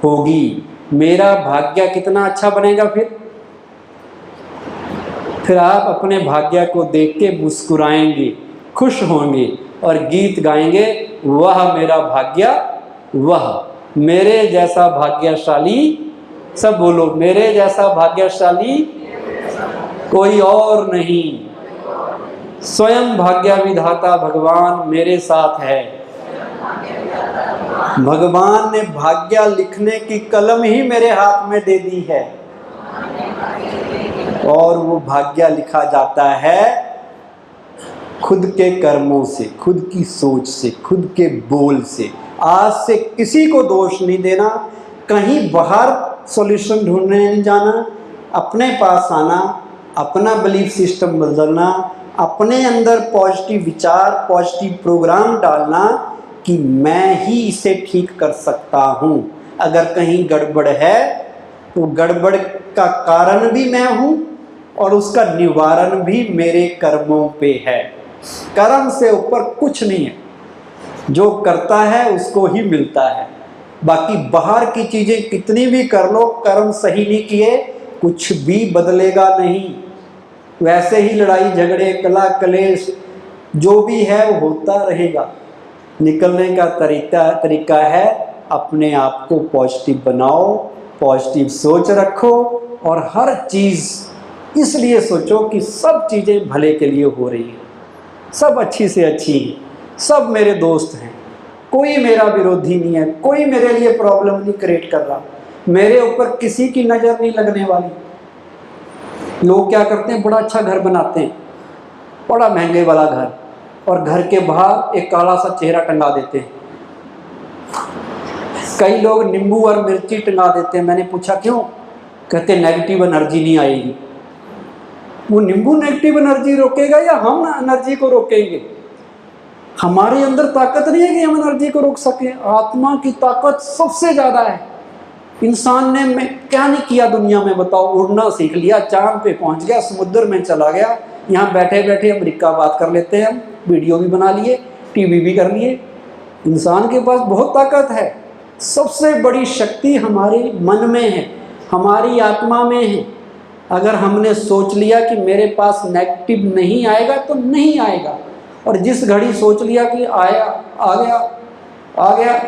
[SPEAKER 1] होगी। मेरा भाग्य कितना अच्छा बनेगा फिर आप अपने भाग्य को देख के मुस्कुराएंगे, खुश होंगे और गीत गाएंगे, वह मेरा भाग्य, वह मेरे जैसा भाग्यशाली। सब बोलो, मेरे जैसा भाग्यशाली कोई और नहीं। स्वयं भाग्य विधाता भगवान मेरे साथ है। भगवान ने भाग्य लिखने की कलम ही मेरे हाथ में दे दी है और वो भाग्य लिखा जाता है खुद के कर्मों से, खुद की सोच से, खुद के बोल से। आज से किसी को दोष नहीं देना, कहीं बाहर सॉल्यूशन ढूंढने नहीं जाना, अपने पास आना, अपना बिलीफ सिस्टम बदलना, अपने अंदर पॉजिटिव विचार, पॉजिटिव प्रोग्राम डालना कि मैं ही इसे ठीक कर सकता हूँ। अगर कहीं गड़बड़ है तो गड़बड़ का कारण भी मैं हूँ और उसका निवारण भी मेरे कर्मों पे है। कर्म से ऊपर कुछ नहीं है, जो करता है उसको ही मिलता है। बाकी बाहर की चीज़ें कितनी भी कर लो, कर्म सही नहीं किए कुछ भी बदलेगा नहीं। वैसे ही लड़ाई झगड़े, कला कलेश जो भी है वो होता रहेगा। निकलने का तरीका है अपने आप को पॉजिटिव बनाओ, पॉजिटिव सोच रखो और हर चीज़ इसलिए सोचो कि सब चीज़ें भले के लिए हो रही हैं, सब अच्छी से अच्छी हैं, सब मेरे दोस्त हैं, कोई मेरा विरोधी नहीं है, कोई मेरे लिए प्रॉब्लम नहीं क्रिएट कर रहा, मेरे ऊपर किसी की नज़र नहीं लगने वाली। लोग क्या करते हैं, बड़ा अच्छा घर बनाते हैं, बड़ा महंगे वाला घर, और घर के बाहर एक काला सा चेहरा टंगा देते हैं। कई लोग नींबू और मिर्ची टंगा देते हैं। मैंने पूछा क्यों? कहते नेगेटिव एनर्जी नहीं आएगी। वो नींबू नेगेटिव एनर्जी रोकेगा या हम एनर्जी को रोकेंगे? हमारे अंदर ताकत नहीं है कि हम एनर्जी को रोक सके। आत्मा की ताकत सबसे ज़्यादा है। इंसान ने क्या नहीं किया दुनिया में, बताओ। उड़ना सीख लिया, चांद पे पहुंच गया, समुद्र में चला गया, यहाँ बैठे बैठे अमेरिका बात कर लेते हैं हम, वीडियो भी बना लिए, टीवी भी कर लिए। इंसान के पास बहुत ताकत है। सबसे बड़ी शक्ति हमारे मन में है, हमारी आत्मा में है। अगर हमने सोच लिया कि मेरे पास नेगेटिव नहीं आएगा तो नहीं आएगा, और जिस घड़ी सोच लिया कि आया, आ गया,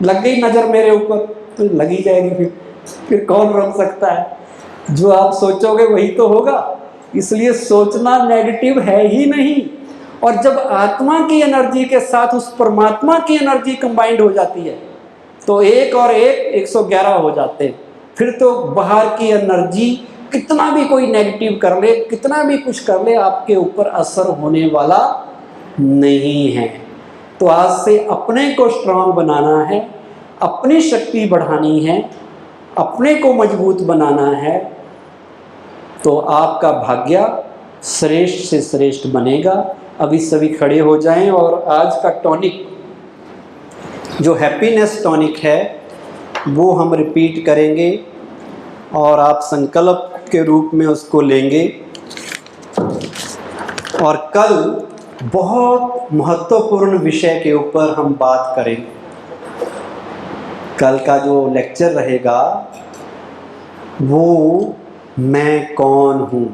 [SPEAKER 1] लग गई नज़र मेरे ऊपर, तो लगी जाएगी। फिर कौन रोक सकता है? जो आप सोचोगे वही तो होगा। इसलिए सोचना नेगेटिव है ही नहीं। और जब आत्मा की एनर्जी के साथ उस परमात्मा की एनर्जी कंबाइंड हो जाती है तो 1 और 1 111 हो जाते हैं। फिर तो बाहर की एनर्जी कितना भी कोई नेगेटिव कर ले, कितना भी कुछ कर ले, आपके ऊपर असर होने वाला नहीं है। तो आज से अपने को स्ट्रांग बनाना है, अपनी शक्ति बढ़ानी है, अपने को मजबूत बनाना है, तो आपका भाग्य श्रेष्ठ से श्रेष्ठ बनेगा। अभी सभी खड़े हो जाएं और आज का टॉनिक, जो हैप्पीनेस टॉनिक है, वो हम रिपीट करेंगे और आप संकल्प के रूप में उसको लेंगे। और कल बहुत महत्वपूर्ण विषय के ऊपर हम बात करेंगे। कल का जो लेक्चर रहेगा वो मैं कौन हूँ,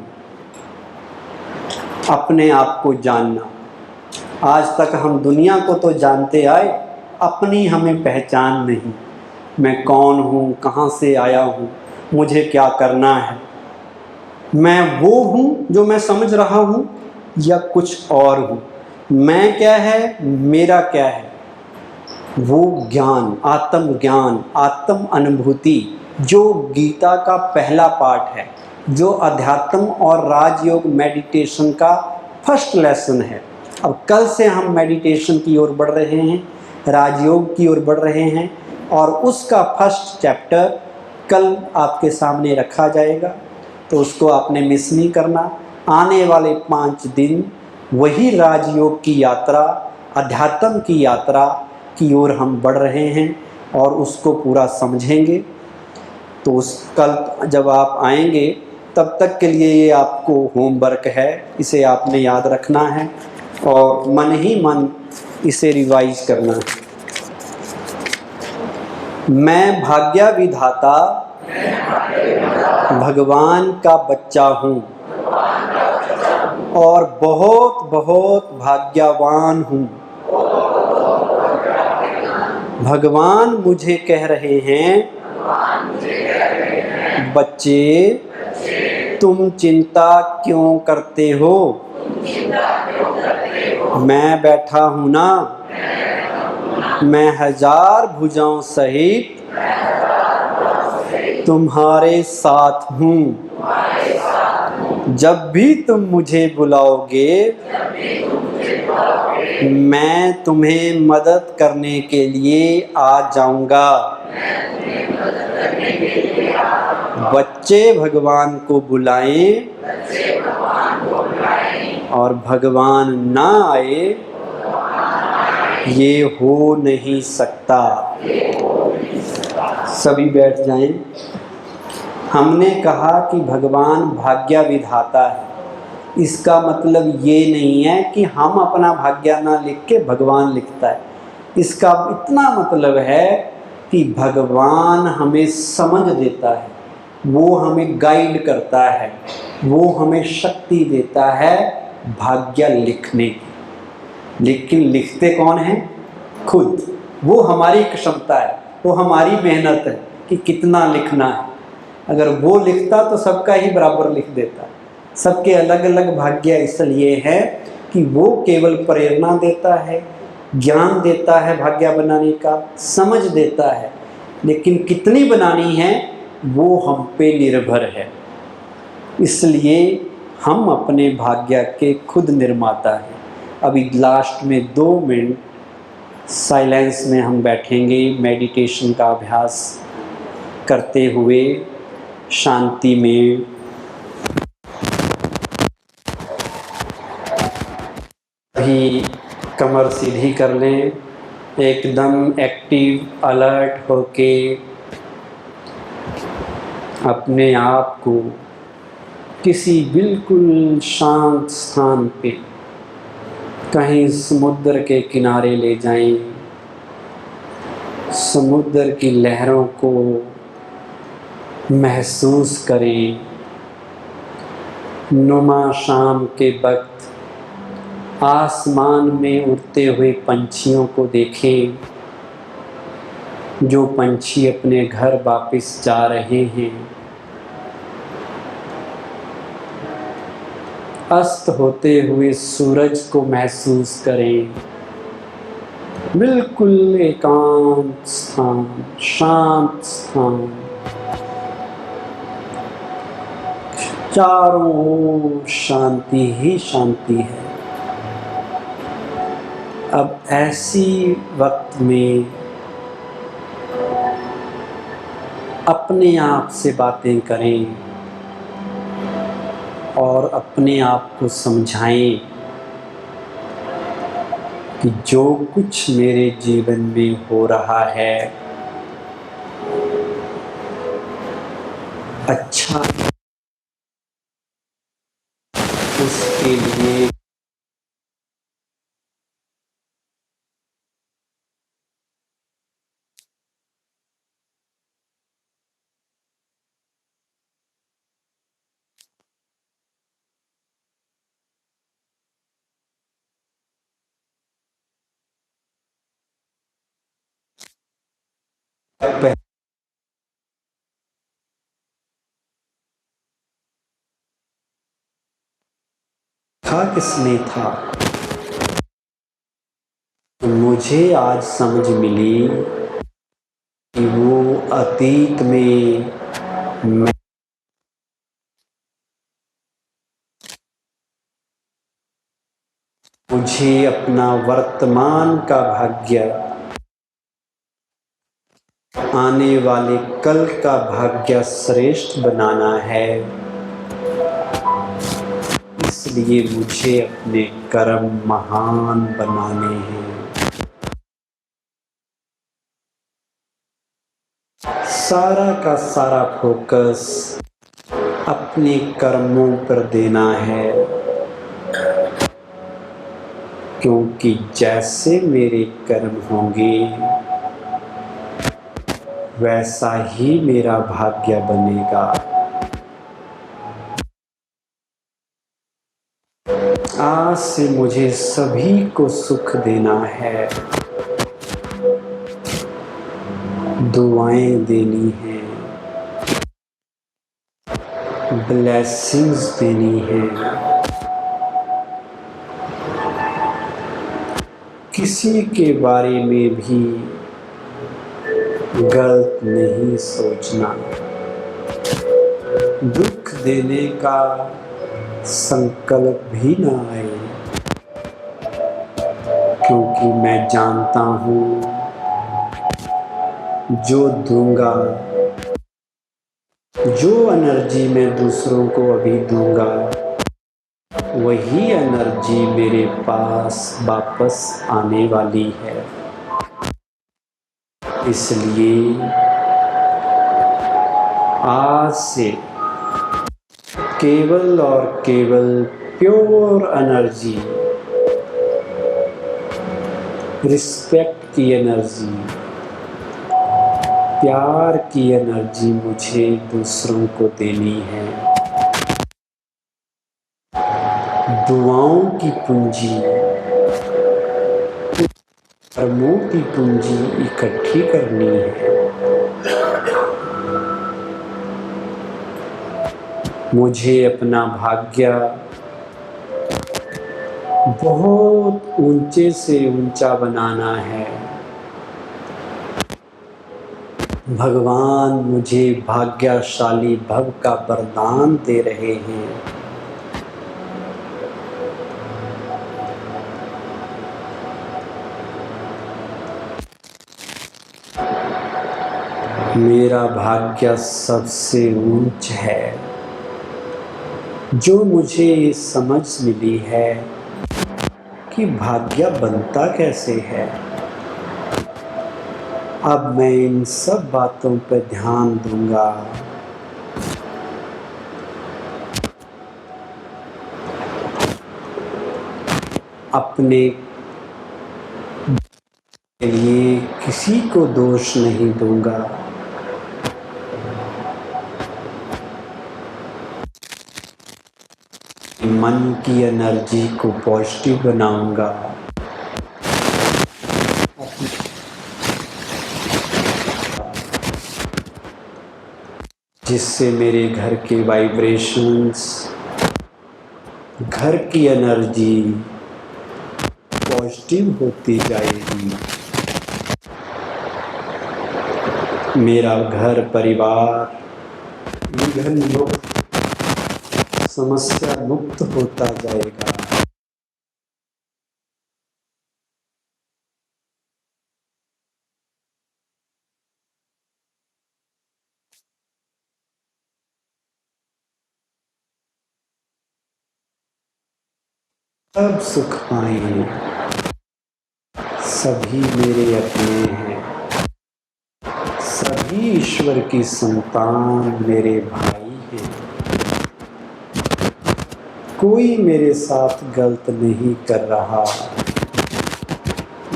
[SPEAKER 1] अपने आप को जानना। आज तक हम दुनिया को तो जानते आए, अपनी हमें पहचान नहीं। मैं कौन हूँ, कहाँ से आया हूँ, मुझे क्या करना है, मैं वो हूँ जो मैं समझ रहा हूँ या कुछ और हूँ, मैं क्या है, मेरा क्या है। वो ज्ञान, आत्म अनुभूति, जो गीता का पहला पाठ है, जो अध्यात्म और राजयोग मेडिटेशन का फर्स्ट लेसन है। अब कल से हम मेडिटेशन की ओर बढ़ रहे हैं, राजयोग की ओर बढ़ रहे हैं, और उसका फर्स्ट चैप्टर कल आपके सामने रखा जाएगा। तो उसको आपने मिस नहीं करना। आने वाले 5 दिन वही राजयोग की यात्रा, अध्यात्म की यात्रा की ओर हम बढ़ रहे हैं और उसको पूरा समझेंगे। तो उस कल जब आप आएंगे तब तक के लिए ये आपको होमवर्क है, इसे आपने याद रखना है और मन ही मन इसे रिवाइज करना है। मैं भाग्य विधाता भगवान का बच्चा हूँ और बहुत बहुत भाग्यवान हूँ। भगवान मुझे कह रहे हैं, बच्चे तुम चिंता क्यों करते हो, मैं बैठा हूँ ना, मैं 1000 भुजाओं सहित तुम्हारे साथ हूँ। जब भी तुम मुझे बुलाओगे मैं तुम्हें मदद करने के लिए आ जाऊंगा। बच्चे भगवान को बुलाएं और भगवान ना आए, ये हो नहीं सकता। सभी बैठ जाएं। हमने कहा कि भगवान भाग्य विधाता है। इसका मतलब ये नहीं है कि हम अपना भाग्य ना लिख के भगवान लिखता है। इसका इतना मतलब है कि भगवान हमें समझ देता है, वो हमें गाइड करता है, वो हमें शक्ति देता है भाग्य लिखने की। लेकिन लिखते कौन है? खुद। वो हमारी क्षमता है, वो हमारी मेहनत है कि कितना लिखना है। अगर वो लिखता तो सबका ही बराबर लिख देता। सबके अलग अलग भाग्य इसलिए है कि वो केवल प्रेरणा देता है, ज्ञान देता है भाग्य बनाने का, समझ देता है, लेकिन कितनी बनानी है वो हम पे निर्भर है। इसलिए हम अपने भाग्य के खुद निर्माता हैं। अभी लास्ट में 2 मिनट साइलेंस में हम बैठेंगे, मेडिटेशन का अभ्यास करते हुए शांति में। भी कमर सीधी कर लें, एकदम एक्टिव अलर्ट होके अपने आप को किसी बिल्कुल शांत स्थान पे, कहीं समुद्र के किनारे ले जाएं, समुद्र की लहरों को महसूस करें, नुमा शाम के वक्त आसमान में उड़ते हुए पंछियों को देखें, जो पंछी अपने घर वापस जा रहे हैं। अस्त होते हुए सूरज को महसूस करें, बिल्कुल एकांत स्थान, शांत स्थान, चारों ओर शांति ही शांति है। अब ऐसी वक्त में अपने आप से बातें करें और अपने आप को समझाएं कि जो कुछ मेरे जीवन में हो रहा है अच्छा, उसके लिए था किसने था। मुझे आज समझ मिली कि वो अतीत में मुझे अपना वर्तमान का भाग्य आने वाले कल का भाग्य श्रेष्ठ बनाना है, इसलिए मुझे अपने कर्म महान बनाने हैं। सारा का सारा फोकस अपने कर्मों पर देना है, क्योंकि जैसे मेरे कर्म होंगे वैसा ही मेरा भाग्य बनेगा। आज से मुझे सभी को सुख देना है, दुआएं देनी है, ब्लेसिंग्स देनी है। किसी के बारे में भी गलत नहीं सोचना, दुख देने का संकल्प भी ना आए, क्योंकि मैं जानता हूँ जो दूंगा, जो एनर्जी मैं दूसरों को अभी दूंगा, वही एनर्जी मेरे पास वापस आने वाली है। इसलिए आज से केवल और केवल प्योर एनर्जी, रिस्पेक्ट की एनर्जी, प्यार की एनर्जी मुझे दूसरों को देनी है। दुआओं की पूंजी, कर्मों की पूंजी इकट्ठी करनी है। मुझे अपना भाग्य बहुत ऊंचे से ऊंचा बनाना है। भगवान मुझे भाग्यशाली भव का वरदान दे रहे हैं। मेरा भाग्य सबसे ऊंच है। जो मुझे समझ मिली है कि भाग्य बनता कैसे है। अब मैं इन सब बातों पर ध्यान दूंगा। अपने के लिए किसी को दोष नहीं दूंगा। मन की एनर्जी को पॉजिटिव बनाऊंगा। जिससे मेरे घर के वाइब्रेशंस, घर की एनर्जी पॉजिटिव होती जाएगी। मेरा घर परिवार विघ्न मुक्त, समस्या मुक्त होता जाएगा। सब सुख पाएंगे। सभी मेरे अपने हैं। सभी ईश्वर की संतान मेरे भाई हैं। कोई मेरे साथ गलत नहीं कर रहा।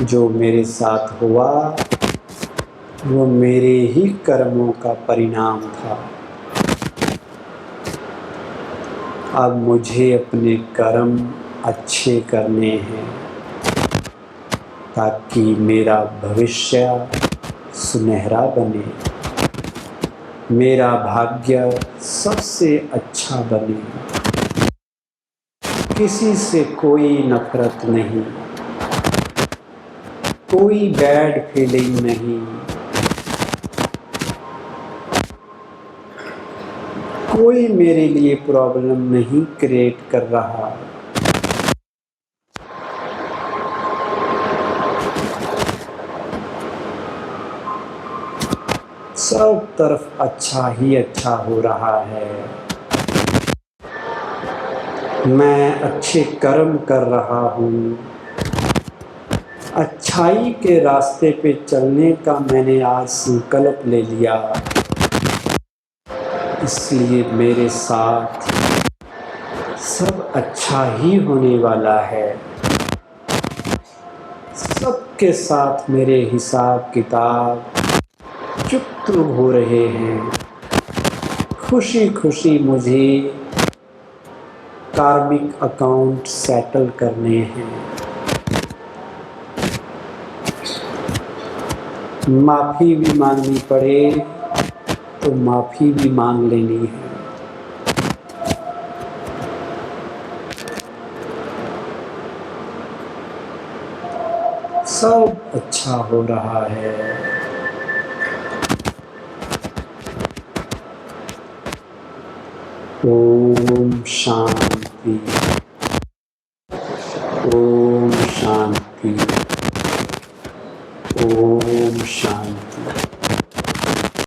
[SPEAKER 1] जो मेरे साथ हुआ वो मेरे ही कर्मों का परिणाम था। अब मुझे अपने कर्म अच्छे करने हैं ताकि मेरा भविष्य सुनहरा बने, मेरा भाग्य सबसे अच्छा बने। किसी से कोई नफरत नहीं, कोई बैड फीलिंग नहीं, कोई मेरे लिए प्रॉब्लम नहीं क्रिएट कर रहा। सब तरफ अच्छा ही अच्छा हो रहा है। मैं अच्छे कर्म कर रहा हूँ। अच्छाई के रास्ते पे चलने का मैंने आज संकल्प ले लिया। इसलिए मेरे साथ सब अच्छा ही होने वाला है। सबके साथ मेरे हिसाब किताब चुप्त हो रहे हैं। खुशी खुशी मुझे कार्मिक अकाउंट सेटल करने हैं। माफ़ी भी मांगनी पड़े तो माफ़ी भी मांग लेनी है। सब अच्छा हो रहा है। ओम शांति। ओम शांति। ओम शांति।